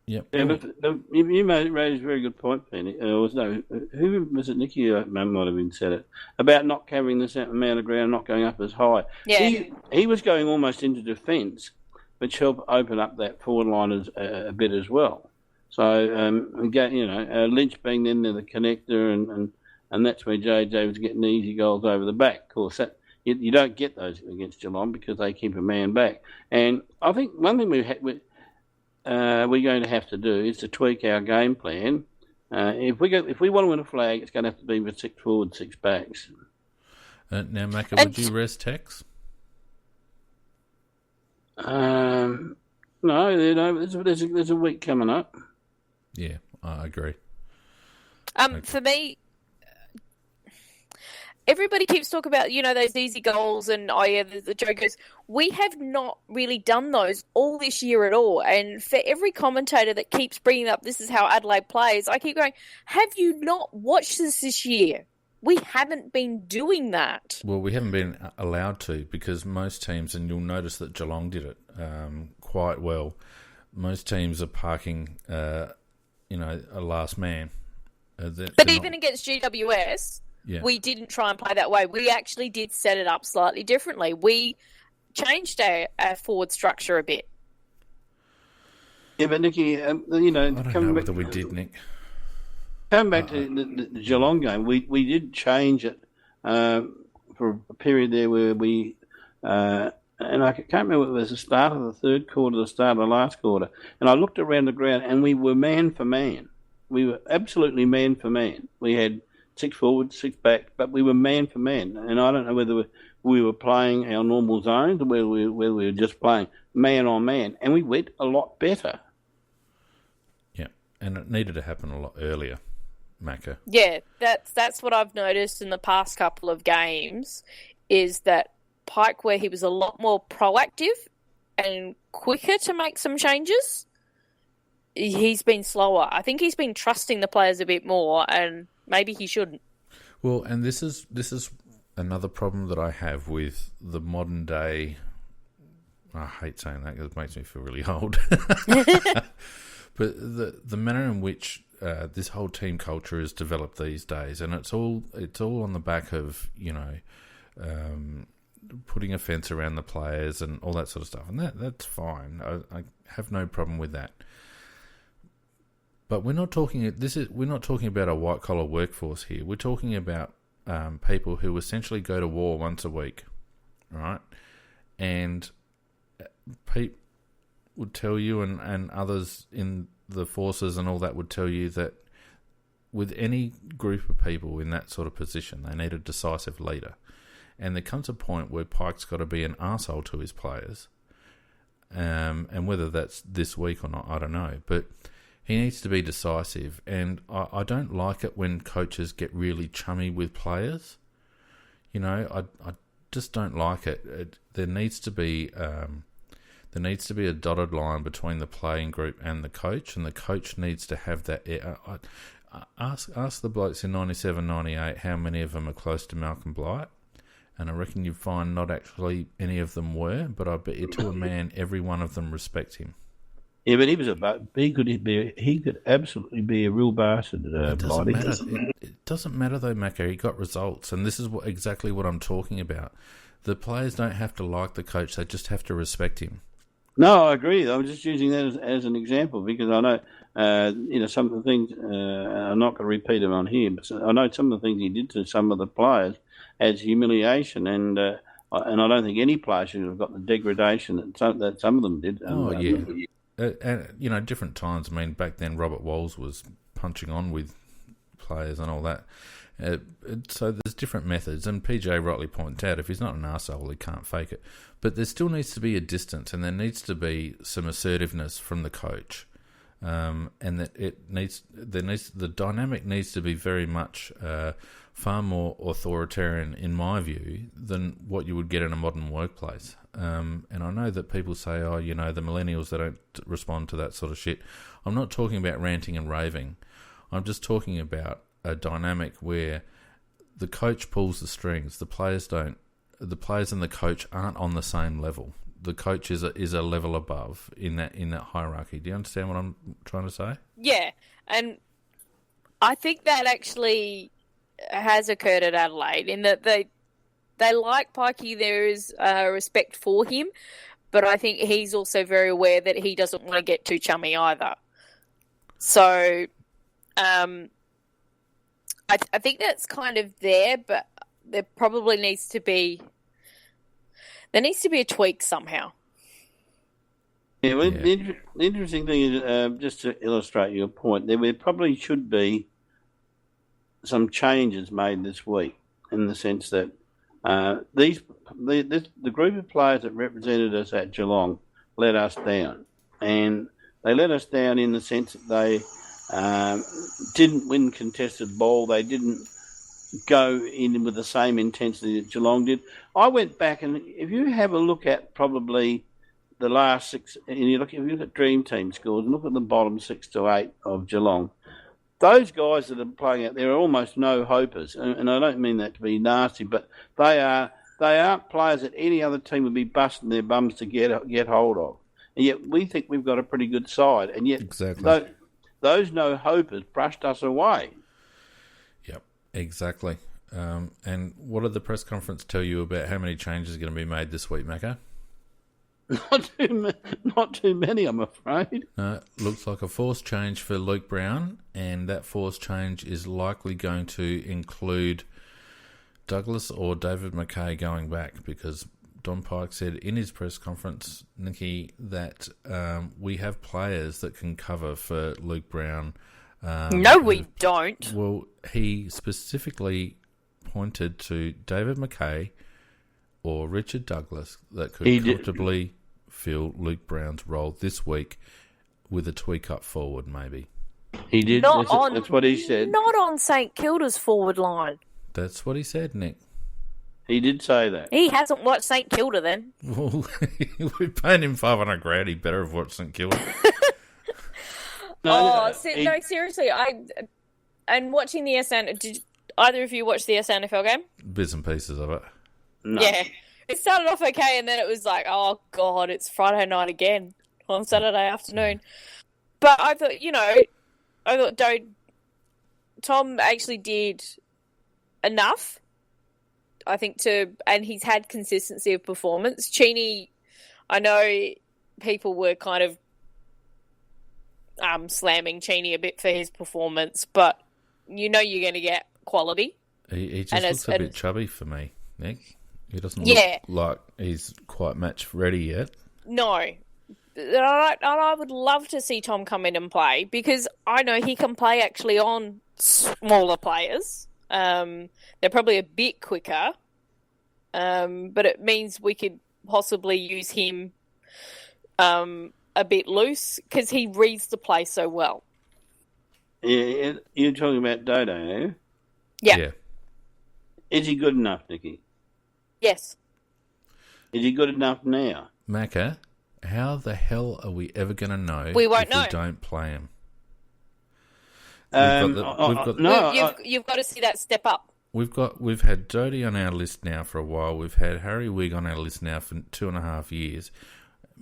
Yep. Yeah, but you raised a very good point, Penny. Who was it? Nicky might have been said it about not covering this amount of ground, not going up as high. Yeah, he was going almost into defence, which helped open up that forward line a bit as well. So Lynch being then the connector, and that's where JJ was getting easy goals over the back. Of course, you don't get those against Geelong because they keep a man back. And I think one thing we're going to have to do is to tweak our game plan. If we want to win a flag, it's going to have to be with 6 forward, 6 backs. Now, Macca, would you rest Tex? No, there's a week coming up. Yeah, I agree. For me, everybody keeps talking about, those easy goals and, the jokers. We have not really done those all this year at all. And for every commentator that keeps bringing up this is how Adelaide plays, I keep going, have you not watched this year? We haven't been doing that. Well, we haven't been allowed to, because most teams, and you'll notice that Geelong did it quite well, most teams are parking, a last man. But even against GWS... Yeah. We didn't try and play that way. We actually did set it up slightly differently. We changed our forward structure a bit. Yeah, but Nicky, I don't know whether we did, Nick. Coming back to the Geelong game, we did change it for a period there where we, and I can't remember if it was the start of the third quarter, the start of the last quarter, and I looked around the ground and we were man for man. We were absolutely man for man. We had 6 forward, 6 back, but we were man for man. And I don't know whether we were playing our normal zones or whether we were just playing man on man, and we went a lot better. Yeah, and it needed to happen a lot earlier, Macca. Yeah, that's what I've noticed in the past couple of games, is that Pike, where he was a lot more proactive and quicker to make some changes, he's been slower. I think he's been trusting the players a bit more, and maybe he shouldn't. Well, and this is another problem that I have with the modern day. I hate saying that because it makes me feel really old. But the manner in which this whole team culture is developed these days, and it's all on the back of putting a fence around the players and all that sort of stuff, and that's fine. I have no problem with that. But we're not talking about a white collar workforce here. We're talking about people who essentially go to war once a week, right? And Pete would tell you, and others in the forces and all that would tell you, that with any group of people in that sort of position, they need a decisive leader. And there comes a point where Pike's got to be an arsehole to his players. And whether that's this week or not, I don't know. But he needs to be decisive. And I don't like it when coaches get really chummy with players. I just don't like it. There needs to be a dotted line between the playing group and the coach, and the coach needs to have that. Ask the blokes in 97, 98 how many of them are close to Malcolm Blight, and I reckon you'd find not actually any of them were, but I bet you to a man every one of them respects him. Yeah, but he could absolutely be a real bastard. It doesn't matter though, Macca. He got results, and this is exactly what I'm talking about. The players don't have to like the coach; they just have to respect him. No, I agree. I'm just using that as an example because I know, some of the things. I'm not going to repeat them on here, but I know some of the things he did to some of the players as humiliation, and I don't think any player should have got the degradation that some of them did. And different times. I mean, back then Robert Walls was punching on with players and all that. So there's different methods, and PJ rightly pointed out, if he's not an arsehole, he can't fake it. But there still needs to be a distance, and there needs to be some assertiveness from the coach, and that the dynamic needs to be very much far more authoritarian, in my view, than what you would get in a modern workplace. And I know that people say, the millennials, they don't respond to that sort of shit. I'm not talking about ranting and raving. I'm just talking about a dynamic where the coach pulls the strings, the players don't. The players and the coach aren't on the same level. The coach is a level above in that hierarchy. Do you understand what I'm trying to say? Yeah, and I think that actually has occurred at Adelaide in that they like Pikey. There is respect for him, but I think he's also very aware that he doesn't want to get too chummy either. So, I think that's kind of there, but there probably needs to be a tweak somehow. Yeah, well, the interesting thing is, just to illustrate your point, there probably should be some changes made this week in the sense that the group of players that represented us at Geelong let us down, and they let us down in the sense that they didn't win contested ball. They didn't go in with the same intensity that Geelong did. I went back, and if you have a look at probably the last 6, and if you look at Dream Team scores and look at the bottom 6 to 8 of Geelong, those guys that are playing out there are almost no hopers, and I don't mean that to be nasty, but they aren't players that any other team would be busting their bums to get hold of. And yet we think we've got a pretty good side, and yet exactly. Those no-hopers brushed us away. Yep, exactly. And what did the press conference tell you about how many changes are going to be made this week, Macca? Not too many, I'm afraid. Looks like a forced change for Luke Brown, and that forced change is likely going to include Douglas or David McKay going back, because Don Pike said in his press conference, Nicky, that we have players that can cover for Luke Brown. No, we don't. Well, he specifically pointed to David McKay or Richard Douglas that could comfortably fill Luke Brown's role this week with a tweak up forward, maybe. He did. That's what he said. Not on St Kilda's forward line. That's what he said, Nick. He did say that. He hasn't watched St Kilda then. Well, we paid him $500,000. He better have watched St Kilda. No, seriously. And watching the SN, did either of you watch the SNFL game? Bits and pieces of it. No. Yeah. It started off okay, and then it was like, oh, God, it's Friday night again on Saturday afternoon. But I thought, Tom actually did enough, I think, and he's had consistency of performance. Cheney, I know people were kind of slamming Cheney a bit for his performance, but you're going to get quality. He just looks a bit chubby for me, Nick. He doesn't look like he's quite match ready yet. No. And I would love to see Tom come in and play, because I know he can play actually on smaller players. They're probably a bit quicker, but it means we could possibly use him a bit loose, because he reads the play so well. Yeah, you're talking about Dodo, are you? Yeah. Is he good enough, Nicky? Yes. Is he good enough now? Macca, how the hell are we ever going to know we won't know. We don't play him? You've got to see that step up. We've had Doty on our list now for a while. We've had Harry Wigg on our list now for 2.5 years.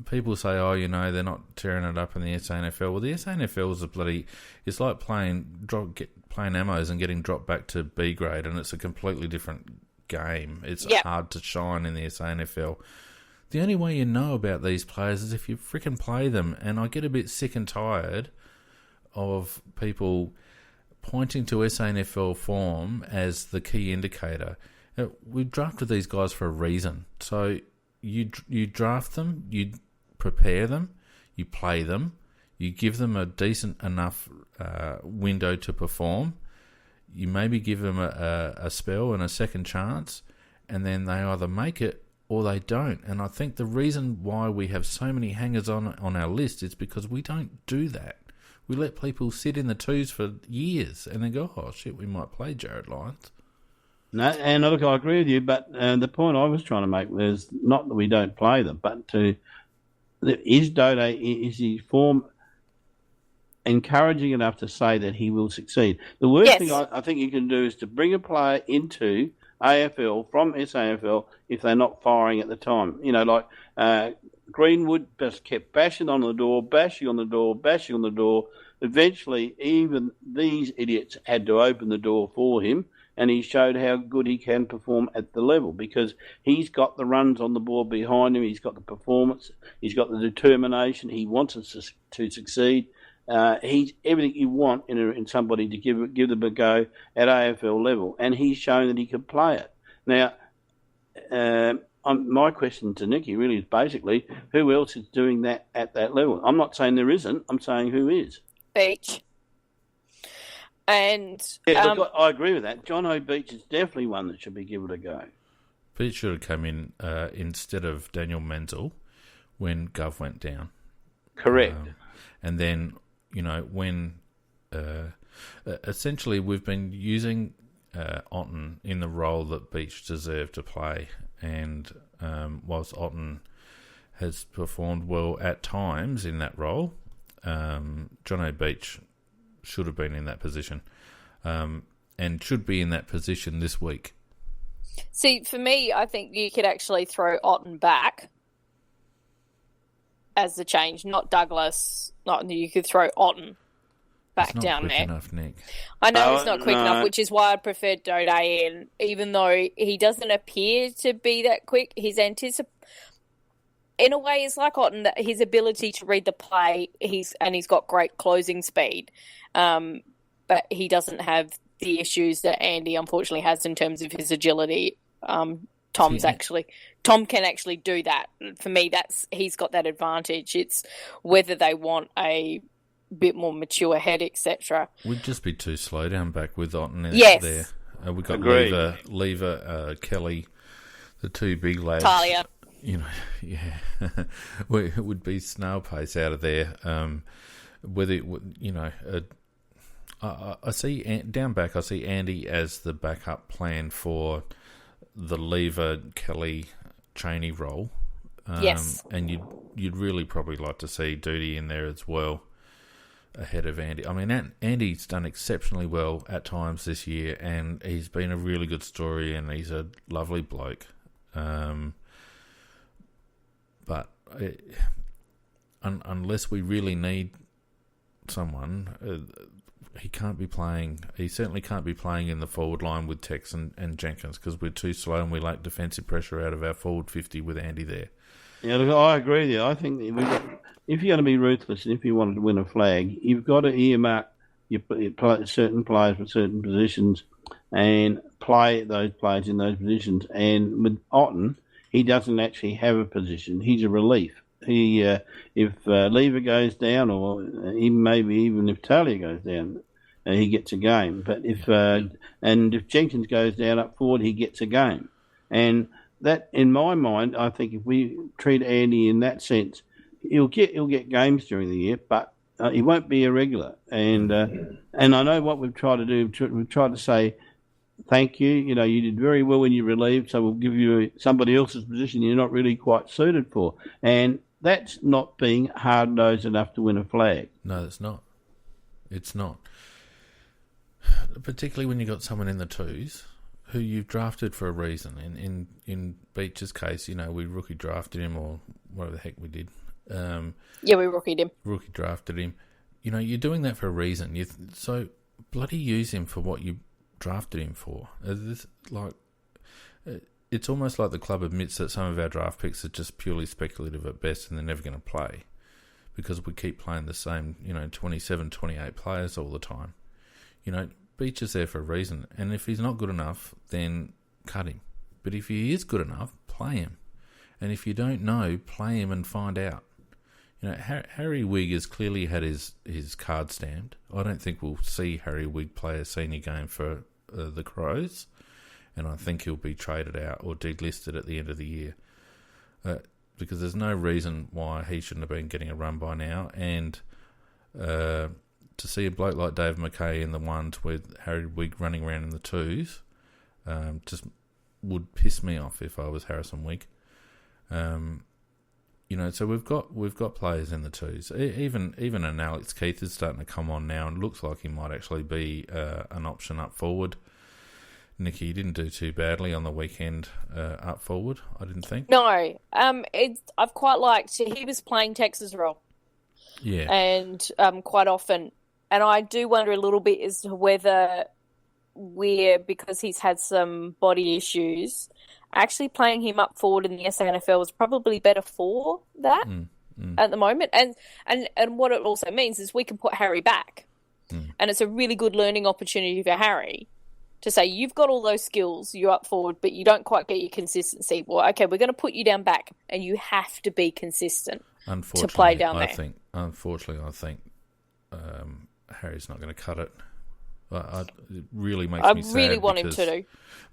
People say, they're not tearing it up in the SANFL. Well, the SANFL is it's like playing ammos and getting dropped back to B grade, and it's a completely different game. It's hard to shine in the SANFL. The only way you know about these players is if you freaking play them, and I get a bit sick and tired of people pointing to SANFL form as the key indicator. We've drafted these guys for a reason. So you draft them, you prepare them, you play them, you give them a decent enough window to perform. You maybe give them a spell and a second chance, and then they either make it or they don't. And I think the reason why we have so many hangers on our list is because we don't do that. We let people sit in the twos for years and then go, oh, shit, we might play Jared Lyons. No, and look, I agree with you, but the point I was trying to make was not that we don't play them, but is his form encouraging enough to say that he will succeed? The worst thing I think you can do is to bring a player into AFL from SAFL if they're not firing at the time. Greenwood just kept bashing on the door. Eventually, even these idiots had to open the door for him, and he showed how good he can perform at the level, because he's got the runs on the board behind him, he's got the performance, he's got the determination, he wants us to succeed. He's everything you want in somebody to give them a go at AFL level, and he's shown that he can play it. Now, my question to Nicky really is basically, who else is doing that at that level? I'm not saying there isn't, I'm saying who is. Beach. And look, I agree with that. John O'Beach is definitely one that should be given a go. Beach should have come in instead of Daniel Menzel when Gov went down. Correct. And then, when essentially we've been using Otten in the role that Beach deserved to play, and whilst Otten has performed well at times in that role, John O'Beach should have been in that position, and should be in that position this week. See, for me, I think you could actually throw Otten back as the change, not Douglas. You could throw Otten back down there. Enough, Nick. I know it's not quick enough, which is why I preferred Dode in, even though he doesn't appear to be that quick. His in a way, it's like Otten, that his ability to read the play, he's got great closing speed, but he doesn't have the issues that Andy unfortunately has in terms of his agility. Tom can actually do that. For me, he's got that advantage. It's whether they want a bit more mature head, etc. We'd just be too slow down back with Otten Yes. there. We've got Agreed. Lever, Kelly, the two big lads. Talia. You know, yeah, it would be snail pace out of there. I see down back. I see Andy as the backup plan for the Lever, Kelly, Cheney role. Yes, and you'd really probably like to see Duty in there as well, ahead of Andy. I mean, Andy's done exceptionally well at times this year, and he's been a really good story, and he's a lovely bloke. But unless we really need someone, he can't be playing. He certainly can't be playing in the forward line with Tex and Jenkins, because we're too slow and we lack defensive pressure out of our forward 50 with Andy there. Yeah, look, I agree with you. I think if you're going to be ruthless and if you wanted to win a flag, you've got to earmark certain players for certain positions and play those players in those positions. And with Otten, he doesn't actually have a position. He's a relief. If Lever goes down, or even if Talia goes down, he gets a game. But if Jenkins goes down up forward, he gets a game. And that, in my mind, I think if we treat Andy in that sense, he'll get games during the year, but he won't be a regular. And I know what we've tried to do. We've tried to say, thank you. You know, you did very well when you relieved, so we'll give you somebody else's position you're not really quite suited for. And that's not being hard-nosed enough to win a flag. No, it's not. It's not. Particularly when you've got someone in the twos who you've drafted for a reason. In Beach's case, you know, we rookie drafted him, or whatever the heck we did. Yeah, we rookied him. Rookie drafted him. You know, you're doing that for a reason. So bloody use him for what you drafted him for. It's almost like the club admits that some of our draft picks are just purely speculative at best, and they're never going to play because we keep playing the same, 27, 28 players all the time. You know, Beach is there for a reason, and if he's not good enough, then cut him. But if he is good enough, play him. And if you don't know, play him and find out. You know, Harry Wigg has clearly had his card stamped. I don't think we'll see Harry Wigg play a senior game for the Crows, and I think he'll be traded out or delisted at the end of the year, because there's no reason why he shouldn't have been getting a run by now. And to see a bloke like Dave McKay in the ones with Harry Wigg running around in the twos just would piss me off if I was Harrison Wigg. So we've got players in the twos. Even an Alex Keith is starting to come on now, and looks like he might actually be an option up forward. Nicky didn't do too badly on the weekend up forward, I didn't think. No, I've quite liked. He was playing Texas role, yeah, and quite often, and I do wonder a little bit as to whether because he's had some body issues, actually playing him up forward in the SANFL is probably better for that at the moment. And what it also means is we can put Harry back. And it's a really good learning opportunity for Harry to say, you've got all those skills, you're up forward, but you don't quite get your consistency. Well, okay, we're going to put you down back, and you have to be consistent to play down there. Unfortunately, I think Harry's not going to cut it. It really makes me sad. I really want him to do.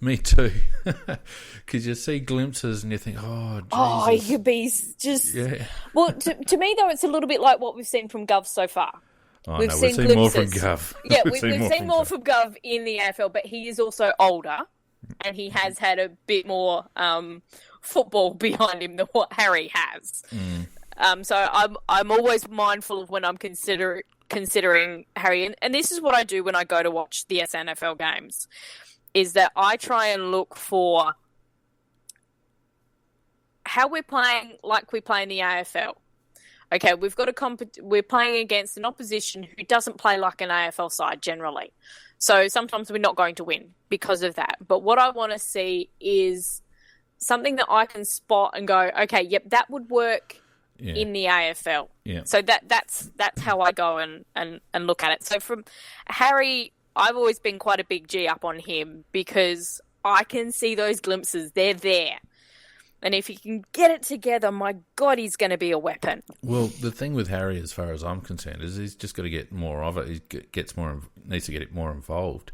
Me too. Because you see glimpses and you think, oh, Jesus. Oh, he could be just... Yeah. Well, to me, though, it's a little bit like what we've seen from Gov so far. We've seen more from Gov. Yeah, we've seen more from Gov in the AFL, but he is also older, and he has had a bit more football behind him than what Harry has. So I'm always mindful of when I'm considering Harry, and this is what I do when I go to watch the SNFL games, is that I try and look for how we're playing like we play in the AFL. Okay, we're playing against an opposition who doesn't play like an AFL side generally. So sometimes we're not going to win because of that. But what I want to see is something that I can spot and go, okay, yep, that would work in the AFL. Yeah. So that's how I go and look at it. So from Harry, I've always been quite a big G up on him because I can see those glimpses. They're there. And if he can get it together, my God, he's going to be a weapon. Well, the thing with Harry, as far as I'm concerned, is he's just got to get more of it. He needs to get it more involved.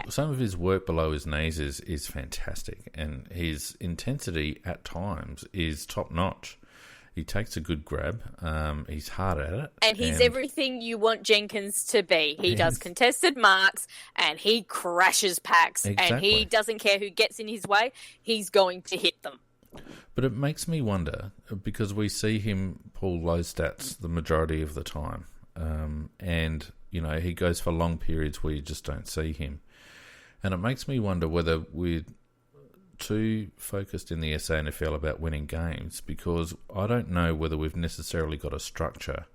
Some of his work below his knees is fantastic, and his intensity at times is top notch. He takes a good grab. He's hard at it. And he's everything you want Jenkins to be. He does contested marks and he crashes packs. Exactly. And he doesn't care who gets in his way. He's going to hit them. But it makes me wonder, because we see him pull low stats the majority of the time. And, he goes for long periods where you just don't see him. And it makes me wonder whether we're too focused in the SANFL about winning games, because I don't know whether we've necessarily got a structure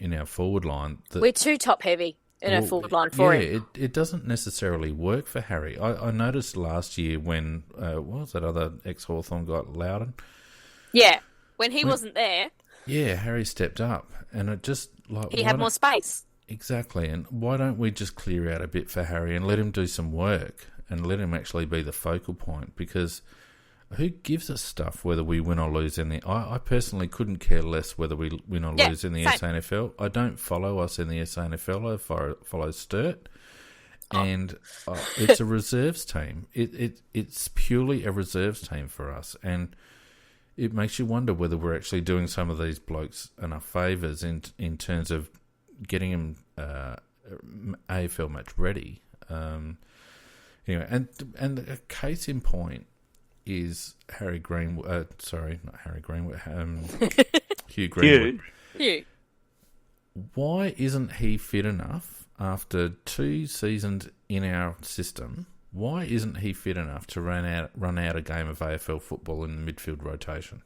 in our forward line. We're too top heavy in our forward line for him. It doesn't necessarily work for Harry. I noticed last year when, what was that other ex-Hawthorn guy, Loudon? Yeah, when he wasn't there. Yeah, Harry stepped up, and it just he had more space. Exactly, and why don't we just clear out a bit for Harry and let him do some work? And let him actually be the focal point, because who gives us stuff whether we win or lose in the... I personally couldn't care less whether we win or lose in the SANFL. I don't follow us in the SANFL. I follow Sturt. And it's a reserves team. It's purely a reserves team for us. And it makes you wonder whether we're actually doing some of these blokes enough favours in terms of getting them AFL match ready. Anyway, and a case in point is Harry Greenwood. Sorry, not Harry Greenwood. Hugh Greenwood. Hugh. Why isn't he fit enough after 2 seasons in our system? Why isn't he fit enough to run out a game of AFL football in the midfield rotation?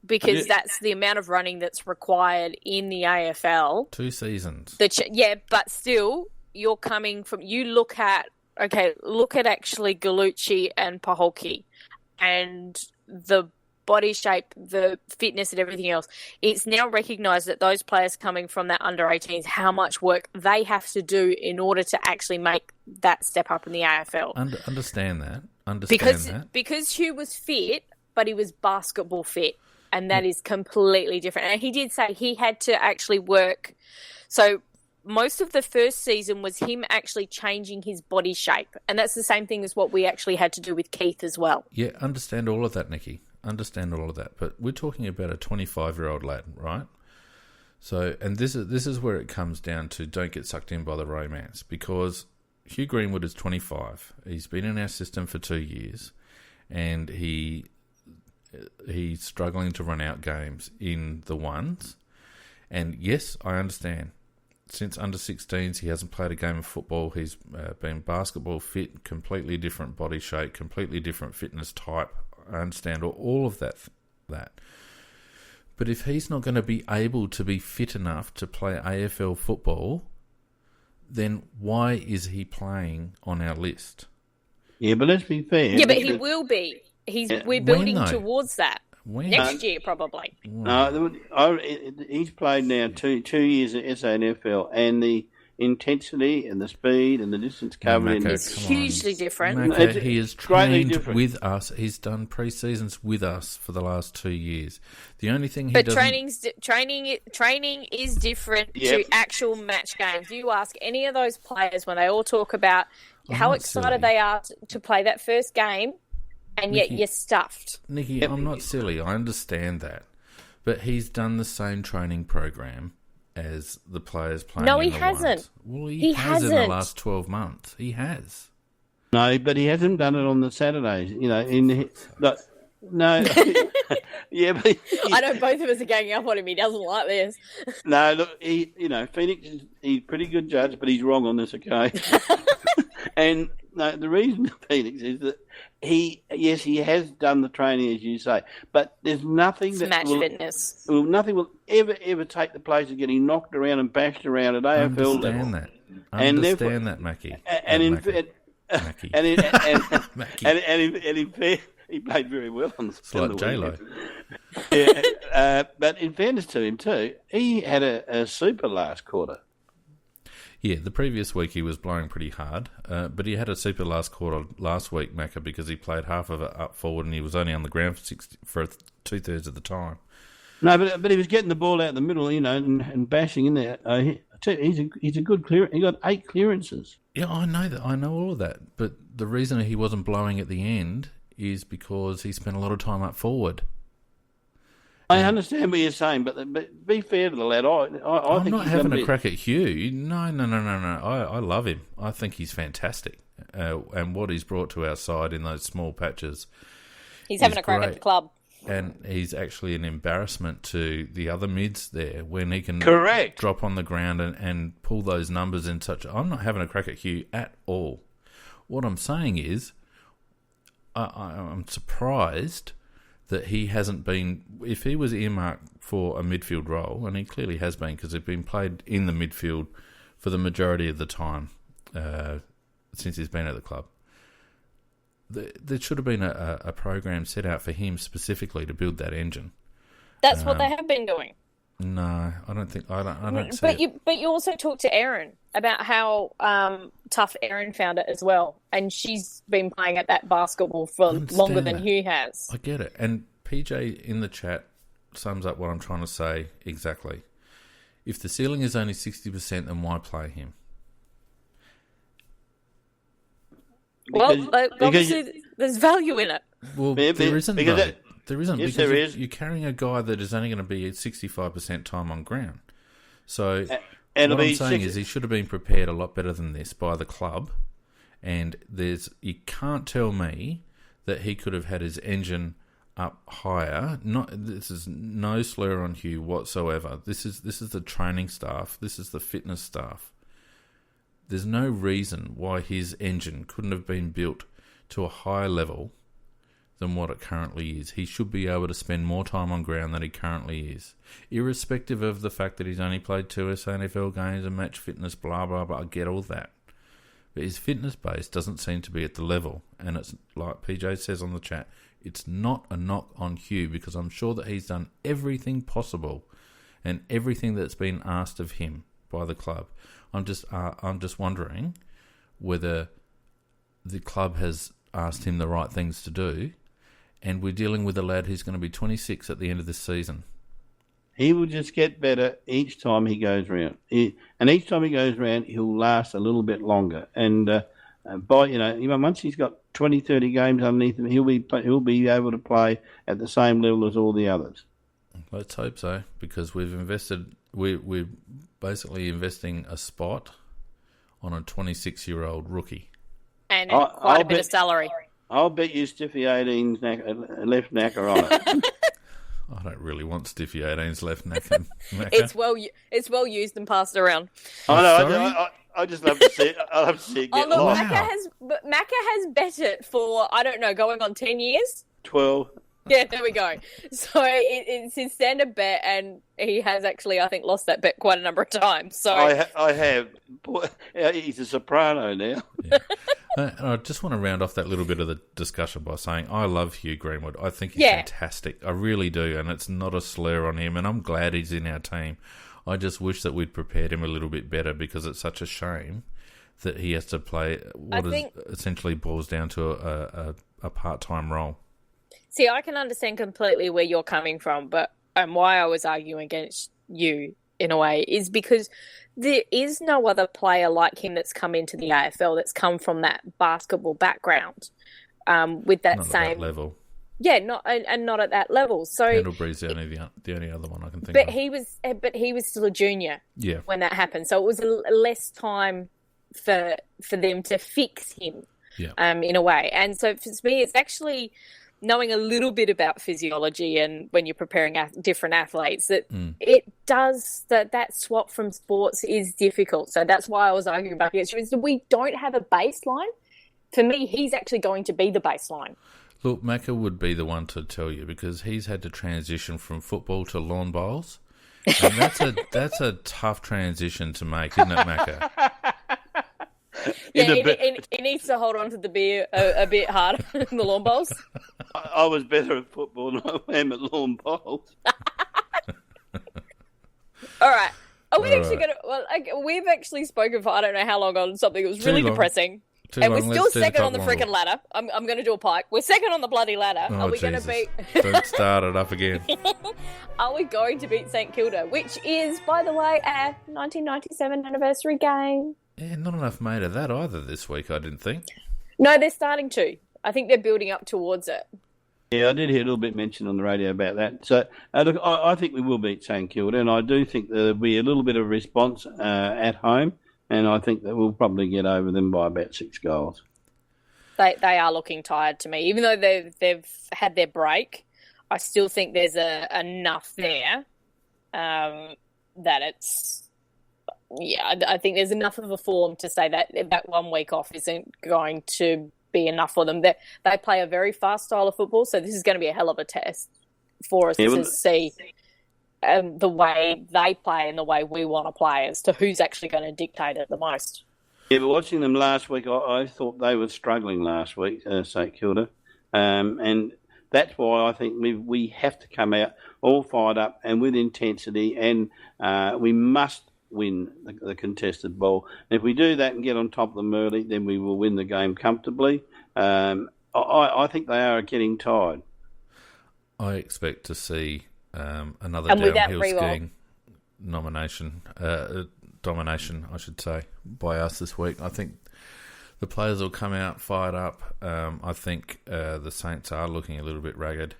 Because that's the amount of running that's required in the AFL. 2 seasons. But still, you're coming from... You look at actually Gallucci and Paholke and the body shape, the fitness and everything else. It's now recognised that those players coming from that under-18s, how much work they have to do in order to actually make that step up in the AFL. Understand that. Because Hugh was fit, but he was basketball fit, and that is completely different. And he did say he had to actually work. So most of the first season was him actually changing his body shape. And that's the same thing as what we actually had to do with Keith as well. Yeah, understand all of that, Nikki. Understand all of that. But we're talking about a 25-year-old lad, right? So, and this is where it comes down to don't get sucked in by the romance, because Hugh Greenwood is 25. He's been in our system for 2 years, and he's struggling to run out games in the ones. And yes, I understand. Since under-16s, he hasn't played a game of football. He's been basketball fit, completely different body shape, completely different fitness type. I understand all of that. But if he's not going to be able to be fit enough to play AFL football, then why is he playing on our list? Yeah, but let's be fair. Yeah, but he will be. We're building towards that. When? Next year, probably. No, he's played now two years at SANFL, and the intensity and the speed and the distance covered is hugely different. Mako, he has trained with us. He's done pre-seasons with us for the last 2 years. The only thing training is different to actual match games. You ask any of those players when they all talk about how excited they are to play that first game, and yet you're stuffed. Nikki, I'm not silly. I understand that. But he's done the same training program as the players playing. No, he hasn't. Well, he has in the last 12 months. He has. No, but he hasn't done it on the Saturdays. No. Yeah, but I know both of us are ganging up on him. He doesn't like this. No, look, Phoenix he's a pretty good judge, but he's wrong on this occasion. And no, the reason for Phoenix is that he has done the training as you say, but there's nothing fitness. Well, nothing will ever take the place of getting knocked around and bashed around at AFL level. Understand that, Mackie. he played very well on the It's like J-Lo. Yeah, but in fairness to him too, he had a super last quarter. Yeah, the previous week he was blowing pretty hard, but he had a super last quarter last week, Macca, because he played half of it up forward and he was only on the ground for 2/3 of the time. No, but he was getting the ball out the middle, and bashing in there. He's a good clear. He got 8 clearances. Yeah, I know that. I know all of that. But the reason he wasn't blowing at the end is because he spent a lot of time up forward. I understand what you're saying, but be fair to the lad. I'm think not having a crack at Hugh. No. I love him. I think he's fantastic. And what he's brought to our side in those small patches. He's having a crack at the club. And he's actually an embarrassment to the other mids there when he can drop on the ground and pull those numbers in such... I'm not having a crack at Hugh at all. What I'm saying is I'm surprised that he hasn't been... If he was earmarked for a midfield role, and he clearly has been because he's been played in the midfield for the majority of the time since he's been at the club, there should have been a program set out for him specifically to build that engine. That's what they have been doing. No, I don't think I don't see it. But you also talked to Erin about how tough Erin found it as well, and she's been playing at that basketball for longer than Hugh has. I get it, and PJ in the chat sums up what I'm trying to say exactly. If the ceiling is only 60%, then why play him? Well, obviously, there's value in it. Well, there isn't, though. There isn't, yes, because you're carrying a guy that is only going to be at 65% time on ground. So what I'm saying is he should have been prepared a lot better than this by the club. And you can't tell me that he could have had his engine up higher. This is no slur on Hugh whatsoever. This is the training staff. This is the fitness staff. There's no reason why his engine couldn't have been built to a higher level than what it currently is. He should be able to spend more time on ground than he currently is, irrespective of the fact that he's only played 2 SANFL games and match fitness, blah, blah, blah. I get all that. But his fitness base doesn't seem to be at the level. And it's like PJ says on the chat, it's not a knock on Hugh, because I'm sure that he's done everything possible and everything that's been asked of him by the club. I'm just wondering whether the club has asked him the right things to do, and we're dealing with a lad who's going to be 26 at the end of this season. He will just get better each time he goes round. And each time he goes round, he'll last a little bit longer. And once he's got 20, 30 games underneath him, he'll be able to play at the same level as all the others. Let's hope so, because we're basically investing a spot on a 26-year-old rookie. And quite a bit of salary. I'll bet you Stiffy 18's left knacker on it. I don't really want Stiffy 18's left knacker. It's well used and passed around. I just love to see it. I love to see it get lost. Macca has bet it for, I don't know, going on 10 years? 12. Yeah, there we go. So it's his standard bet, and he has actually, I think, lost that bet quite a number of times. So I have. Boy, he's a soprano now. Yeah. I just want to round off that little bit of the discussion by saying I love Hugh Greenwood. I think he's fantastic. I really do, and it's not a slur on him, and I'm glad he's in our team. I just wish that we'd prepared him a little bit better, because it's such a shame that he has to play essentially boils down to a part-time role. See, I can understand completely where you're coming from, but why I was arguing against you in a way is because there is no other player like him that's come into the AFL that's come from that basketball background with that not same at that level. Yeah, not at that level. So Pendlebury's the only other one I can think of. But he was still a junior when that happened, so it was less time for them to fix him in a way. And so for me, it's actually knowing a little bit about physiology and when you're preparing different athletes, that it does that swap from sports is difficult. So that's why I was arguing back against you. Is that we don't have a baseline. For me, he's actually going to be the baseline. Look, Macca would be the one to tell you, because he's had to transition from football to lawn bowls, and that's a tough transition to make, isn't it, Macca? Yeah, he needs to hold on to the beer a bit harder in the lawn bowls. I was better at football than I am at lawn bowls. All right. Are we All actually right. going to... Well, we've actually spoken for I don't know how long on something that was really long. depressing. Too And long. we're still Let's do the second on the cock freaking model. ladder. I'm going to do a pike. We're second on the bloody ladder. Oh, Are we going to Jesus. beat... Don't start it up again. Are we going to beat St Kilda, which is, by the way, our 1997 anniversary game? Yeah, not enough made of that either this week, I didn't think. No, they're starting to. I think they're building up towards it. Yeah, I did hear a little bit mentioned on the radio about that. So, look, I think we will beat St Kilda, and I do think there'll be a little bit of response at home, and I think that we'll probably get over them by about 6 goals. They are looking tired to me. Even though they've had their break, I still think there's enough there that it's... Yeah, I think there's enough of a form to say that 1 week off isn't going to be enough for them. They play a very fast style of football, so this is going to be a hell of a test for us to see the way they play and the way we want to play as to who's actually going to dictate it the most. Yeah, but watching them last week, I thought they were struggling last week, St Kilda, and that's why I think we have to come out all fired up and with intensity, and we must win the contested ball. And if we do that and get on top of them early, then we will win the game comfortably. I think they are getting tired. I expect to see another And with that downhill re-roll. skiing domination, I should say, by us this week. I think the players will come out fired up. I think the Saints are looking a little bit ragged,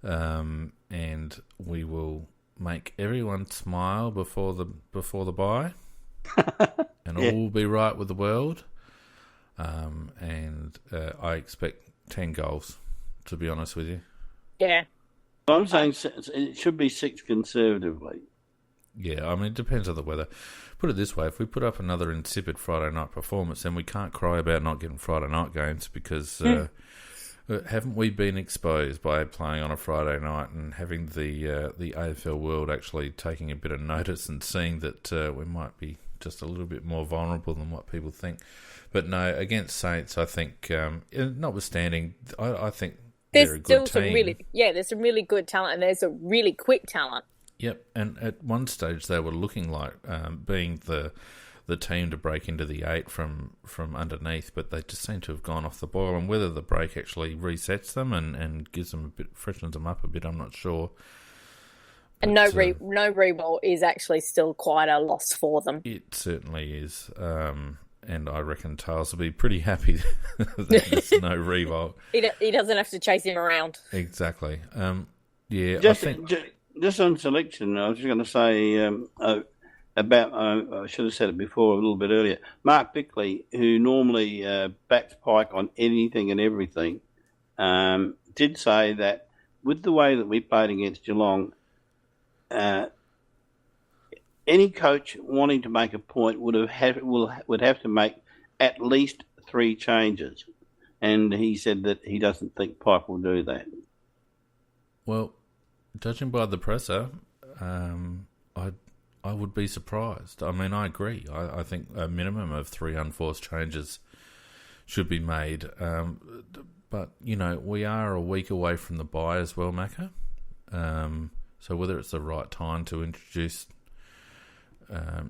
and we will make everyone smile before the bye, and all will be right with the world. And I expect 10 goals, to be honest with you. Yeah. I'm saying it should be 6 conservatively. Yeah, I mean, it depends on the weather. Put it this way, if we put up another insipid Friday night performance, then we can't cry about not getting Friday night games because haven't we been exposed by playing on a Friday night and having the AFL world actually taking a bit of notice and seeing that we might be just a little bit more vulnerable than what people think. But no, against Saints, I think, notwithstanding, I think they're a good team. There's some really good talent, and there's a really quick talent. Yep, and at one stage they were looking like being the team to break into the 8 from underneath, but they just seem to have gone off the boil. And whether the break actually resets them and gives them a bit, freshens them up a bit, I'm not sure. But, And no re-roll is actually still quite a loss for them. It certainly is, and I reckon Tails will be pretty happy that there's no revolt. He doesn't have to chase him around. Exactly. Yeah, I Just, think. just on selection, I was just going to say about, I should have said it before a little bit earlier, Mark Bickley, who normally backs Pike on anything and everything, did say that with the way that we played against Geelong, any coach wanting to make a point would have to make at least 3 changes. And he said that he doesn't think Pike will do that. Well, judging by the presser, I would be surprised. I mean, I agree. I think a minimum of 3 unforced changes should be made. But, you know, we are a week away from the bye as well, Macca. So whether it's the right time to introduce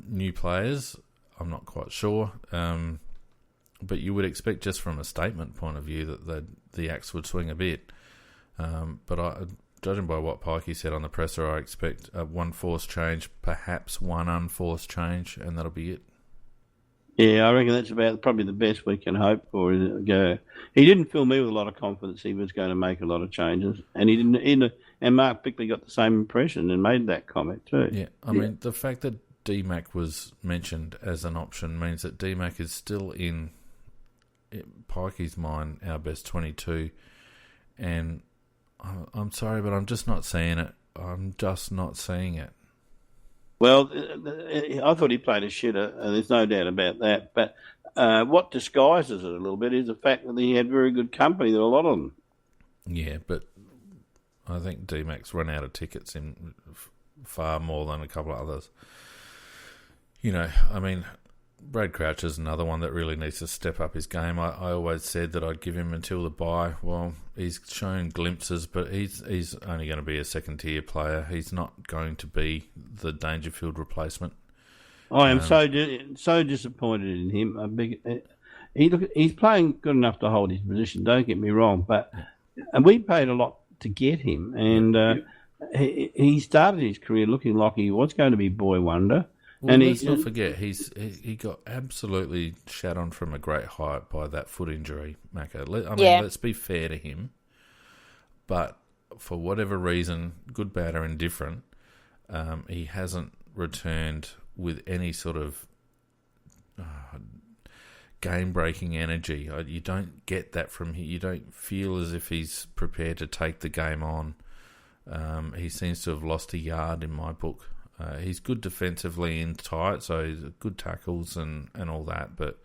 new players, I'm not quite sure. But you would expect just from a statement point of view that the axe would swing a bit. But judging by what Pikey said on the presser, I expect 1 forced change, perhaps 1 unforced change, and that'll be it. Yeah, I reckon that's about probably the best we can hope for. He didn't fill me with a lot of confidence he was going to make a lot of changes, and he didn't. And Mark Bickley got the same impression and made that comment too. Yeah, I mean, the fact that DMAC was mentioned as an option means that DMAC is still in Pikey's mind our best 22, and I'm sorry, but I'm just not seeing it. I'm just not seeing it. Well, I thought he played a shitter, and there's no doubt about that. But what disguises it a little bit is the fact that he had very good company. There were a lot of them. Yeah, but I think DMAC's run out of tickets in far more than a couple of others. You know, I mean, Brad Crouch is another one that really needs to step up his game. I always said that I'd give him until the bye. Well, he's shown glimpses, but he's only going to be a second-tier player. He's not going to be the Dangerfield replacement. I am so disappointed in him. He's playing good enough to hold his position, don't get me wrong, and we paid a lot to get him, and he started his career looking like he was going to be boy wonder. Well, and let's not forget, he got absolutely shat on from a great height by that foot injury, Macca. Let's be fair to him. But for whatever reason, good, bad, or indifferent, he hasn't returned with any sort of game-breaking energy. You don't get that from him. You don't feel as if he's prepared to take the game on. He seems to have lost a yard in my book. He's good defensively in tight, so he's good tackles and all that, but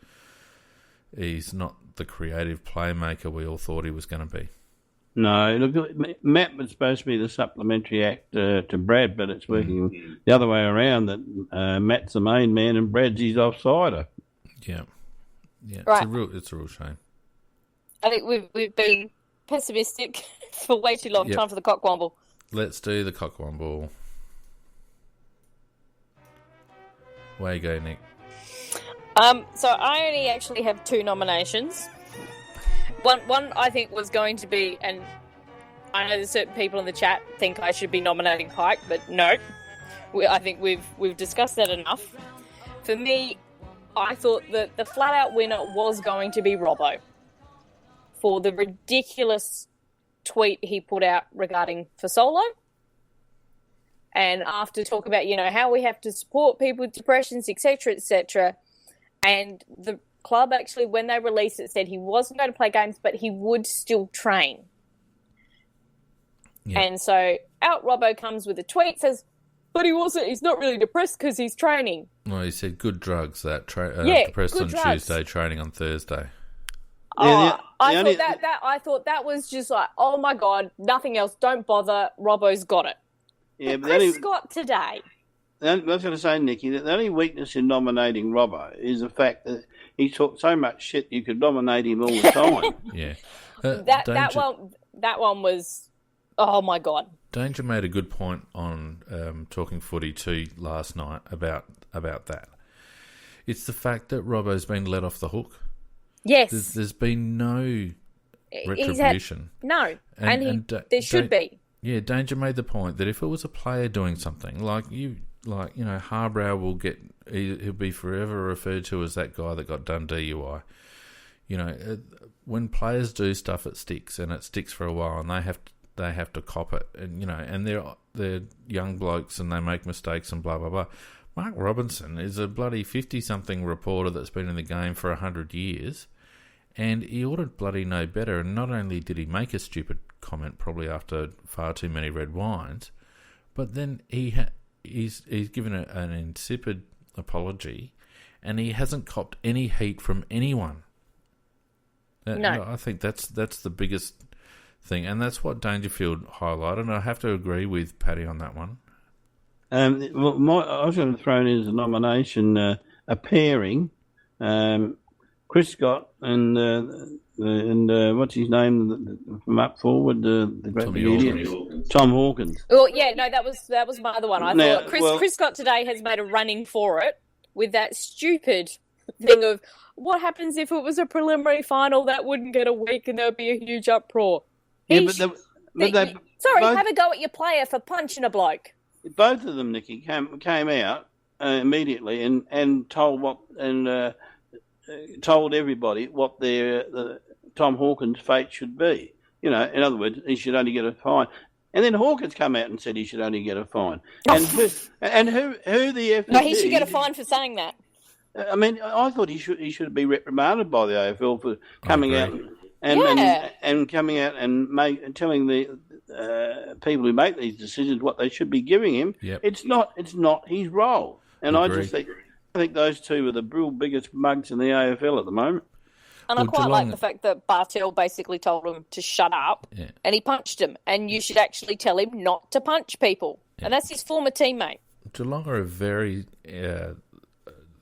he's not the creative playmaker we all thought he was going to be. No, look, Matt was supposed to be the supplementary act to Brad, but it's working the other way around, that Matt's the main man and Brad's his offsider. Yeah. Right. It's a real shame. I think we've been pessimistic for way too long. Time for the cockwomble. Let's do the cockwomble. Way you go, Nick. So I only actually have 2 nominations. One I think was going to be, and I know that certain people in the chat think I should be nominating Pike, but no. I think we've discussed that enough. For me, I thought that the flat-out winner was going to be Robbo for the ridiculous tweet he put out regarding Fasolo. And after talk about, how we have to support people with depressions, etc., and the club actually, when they released it, said he wasn't going to play games, but he would still train. Yeah. And so out Robbo comes with a tweet, says, but he's not really depressed because he's training. Well, he said good drugs, depressed on drugs. Tuesday, training on Thursday. I thought that was just like, oh my God, nothing else, don't bother, Robbo's got it. Yeah, but Chris Scott today. I was going to say, Nicky, that the only weakness in nominating Robbo is the fact that he talked so much shit you could nominate him all the time. Yeah, that one was, oh my God. Danger made a good point on Talking Footy 2 last night about that. It's the fact that Robbo's been let off the hook. Yes, there's been no retribution. No, and there should be. Yeah, Danger made the point that if it was a player doing something, Harbrow he'll be forever referred to as that guy that got done DUI. When players do stuff, it sticks, and it sticks for a while, and they have to cop it, and they're young blokes and they make mistakes and blah blah blah. Mark Robinson is a bloody 50-something reporter that's been in the game for 100 years, and he ought to bloody know better. And not only did he make a stupid comment, probably after far too many red wines, but then he's given an insipid apology, and he hasn't copped any heat from anyone. No, I think that's the biggest thing, and that's what Dangerfield highlighted. And I have to agree with Paddy on that one. I was going to throw in as a nomination a pairing, Chris Scott and what's his name from up forward, the great idiot, Tom Hawkins. Well, yeah, no, that was my other one. I thought Chris Scott today has made a running for it with that stupid thing of what happens if it was a preliminary final that wouldn't get a week and there would be a huge uproar. Have a go at your player for punching a bloke. Both of them, Nicky, came out immediately and told told everybody what their Tom Hawkins' fate should be. In other words, he should only get a fine. And then Hawkins come out and said he should only get a fine. And who the F? No, he should get a fine for saying that. I mean, I thought he should be reprimanded by the AFL for coming out and coming out and telling the people who make these decisions what they should be giving him. Yep. It's not his role. And I think those two are the real biggest mugs in the AFL at the moment. And I quite like the fact that Bartel basically told him to shut up, and he punched him. And you should actually tell him not to punch people. Yeah. And that's his former teammate. Geelong are a very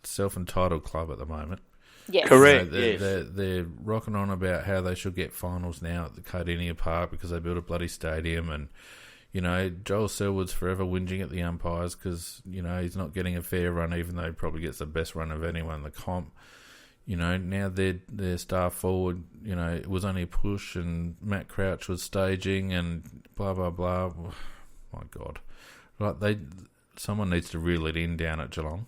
self-entitled club at the moment. Yes. Correct. They're rocking on about how they should get finals now at the Cardinia Park because they built a bloody stadium, and Joel Selwood's forever whinging at the umpires because he's not getting a fair run, even though he probably gets the best run of anyone in the comp. Now their star forward, it was only a push, and Matt Crouch was staging, and blah blah blah. Oh, my God, someone needs to reel it in down at Geelong.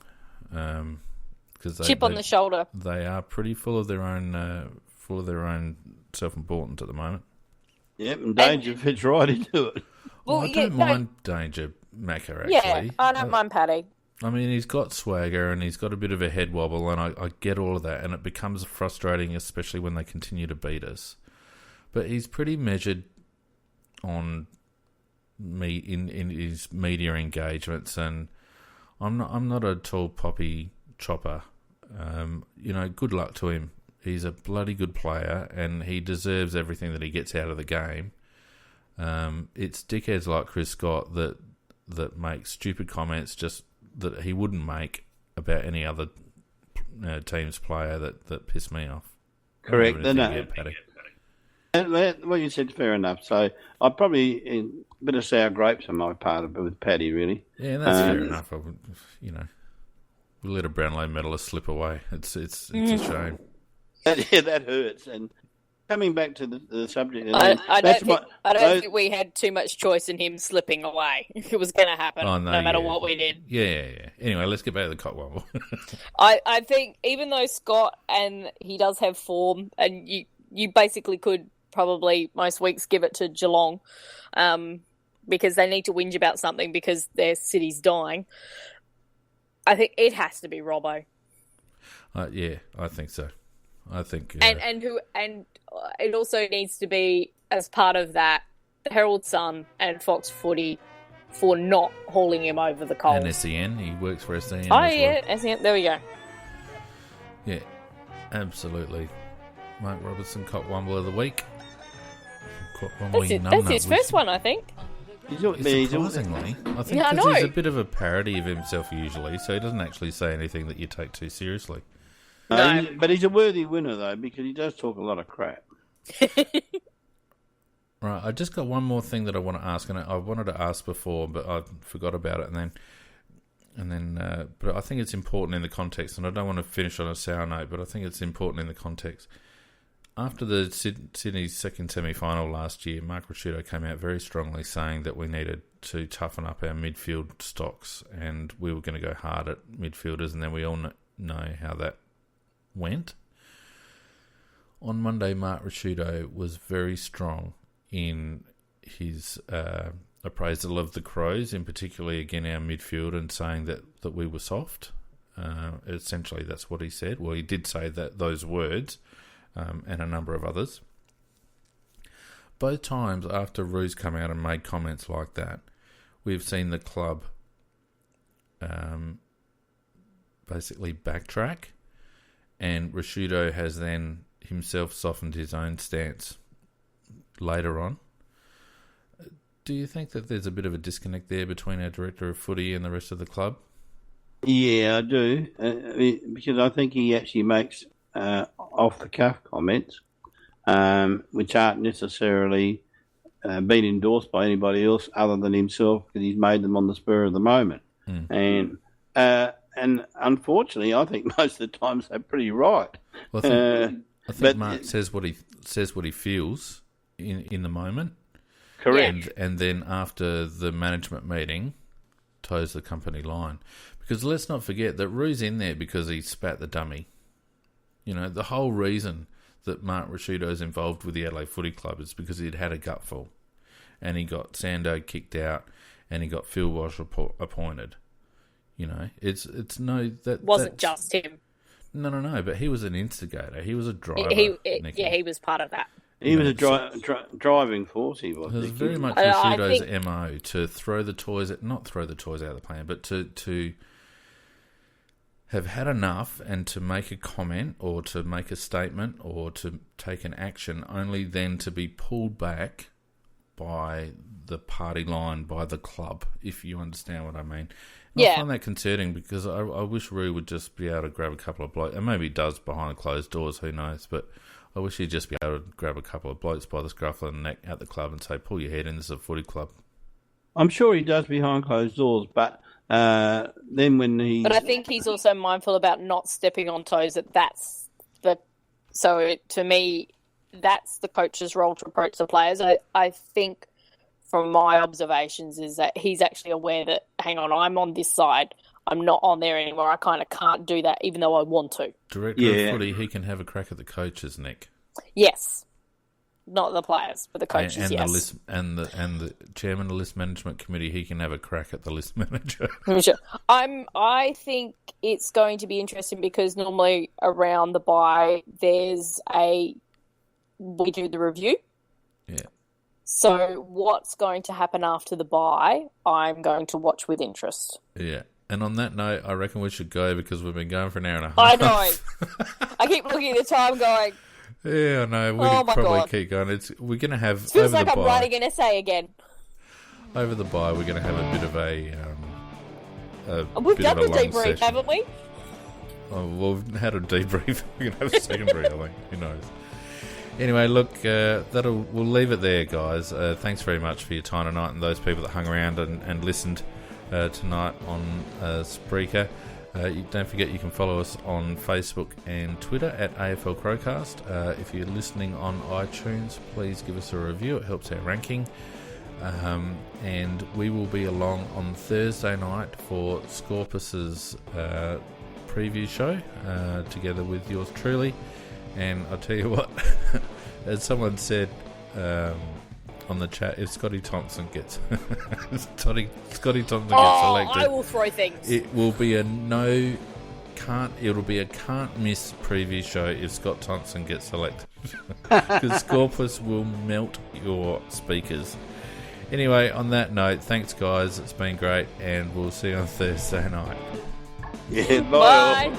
Because chip on the shoulder. They are pretty full of their own self-importance at the moment. Yep, and Danger fits right into it. Well, I don't mind Danger Macca, actually. Yeah, I don't mind Paddy. I mean, he's got swagger and he's got a bit of a head wobble, and I get all of that, and it becomes frustrating, especially when they continue to beat us. But he's pretty measured on me in his media engagements, and I'm not a tall poppy chopper. Good luck to him. He's a bloody good player, and he deserves everything that he gets out of the game. It's dickheads like Chris Scott that make stupid comments just that he wouldn't make about any other team's player that piss me off. Correct. And what you said, fair enough. So I'm probably in a bit of sour grapes on my part with Paddy, really. Yeah, and that's fair enough. We let a Brownlow medalist slip away. It's a shame. That hurts. And coming back to the subject, I don't think we had too much choice in him slipping away. It was going to happen no matter what we did. Yeah. Anyway, let's get back to the Cockwomble. I think even though Scott, and he does have form, and you basically could probably most weeks give it to Geelong because they need to whinge about something because their city's dying. I think it has to be Robbo. Yeah, I think so. I think, and it also needs to be, as part of that, the Herald Sun and Fox Footy for not hauling him over the coals. And SEN, he works for SEN. Oh yeah, SEN. There we go. Yeah, absolutely. Mark Robertson, Cockwomble of the week. That's his first one, I think. Surprisingly, I think he's a bit of a parody of himself usually, so he doesn't actually say anything that you take too seriously. No. But he's a worthy winner, though, because he does talk a lot of crap. Right, I just got one more thing that I want to ask, and I wanted to ask before, but I forgot about it, but I think it's important in the context, and I don't want to finish on a sour note, but I think it's important in the context. After the Sydney's second semi-final last year, Mark Ricciuto came out very strongly saying that we needed to toughen up our midfield stocks, and we were going to go hard at midfielders, and then we all know how that went. On Monday, Mark Ricciuto was very strong in his appraisal of the Crows, in particularly again our midfield, and saying that we were soft. Essentially, that's what he said. Well, he did say those words. And a number of others. Both times after Roos come out and made comments like that, we've seen the club basically backtrack, and Ricciuto has then himself softened his own stance later on. Do you think that there's a bit of a disconnect there between our director of footy and the rest of the club? Yeah, I do, because I think he actually makes off-the-cuff comments, which aren't necessarily been endorsed by anybody else other than himself, because he's made them on the spur of the moment. And unfortunately, I think most of the times they're pretty right. Well, I think Mark says what he feels in the moment. Correct. And then after the management meeting, toes the company line. Because let's not forget that Rue's in there because he spat the dummy. The whole reason that Mark Ricciuto is involved with the Adelaide Footy Club is because he'd had a gutful, and he got Sando kicked out, and he got Phil Walsh appointed. It's no that wasn't just him. No. But he was an instigator. He was a driver. He was part of that. He was a driving force. He was. It was very much Ricciuto's MO to throw the toys, not throw the toys out of the plan, but to have had enough and to make a comment or to make a statement or to take an action, only then to be pulled back by the party line by the club, if you understand what I mean. Yeah. I find that concerning because I wish Roo would just be able to grab a couple of blokes, and maybe he does behind closed doors, who knows, but I wish he'd just be able to grab a couple of blokes by the scruff of the neck at the club and say, pull your head in, this is a footy club. I'm sure he does behind closed doors, but then when he... But I think he's also mindful about not stepping on toes. To me, that's the coach's role to approach the players. I think from my observations is that he's actually aware that, hang on, I'm on this side. I'm not on there anymore. I kind of can't do that even though I want to. Director of footy, he can have a crack at the coaches, Nick. Yes. Not the players, but the coaches, and yes. The list, and the chairman of the list management committee, he can have a crack at the list manager. I think it's going to be interesting because normally around the bye we do the review. Yeah. So what's going to happen after the bye, I'm going to watch with interest. Yeah. And on that note, I reckon we should go because we've been going for an hour and a half. I know. I keep looking at the time going... Yeah, I know. We could probably keep going. We're going to have... It feels like I'm writing an essay again. Over the bye, we're going to have a bit of We've done the debrief, haven't we? Oh, well, we've had a debrief. We're going to have a secondary, I think. Who knows? Anyway, look, we'll leave it there, guys. Thanks very much for your time tonight and those people that hung around and listened tonight on Spreaker. Don't forget you can follow us on Facebook and Twitter at AFL Crowcast. If you're listening on iTunes, please give us a review. It helps our ranking. And we will be along on Thursday night for Scorpus's preview show together with yours truly. And I'll tell you what, as someone said on the chat, if Scotty Thompson gets selected, I will throw things. It will be it'll be a can't miss preview show if Scott Thompson gets selected, because Scorpus will melt your speakers. Anyway, on that note, thanks guys, it's been great, and we'll see you on Thursday night. Yeah, Bye.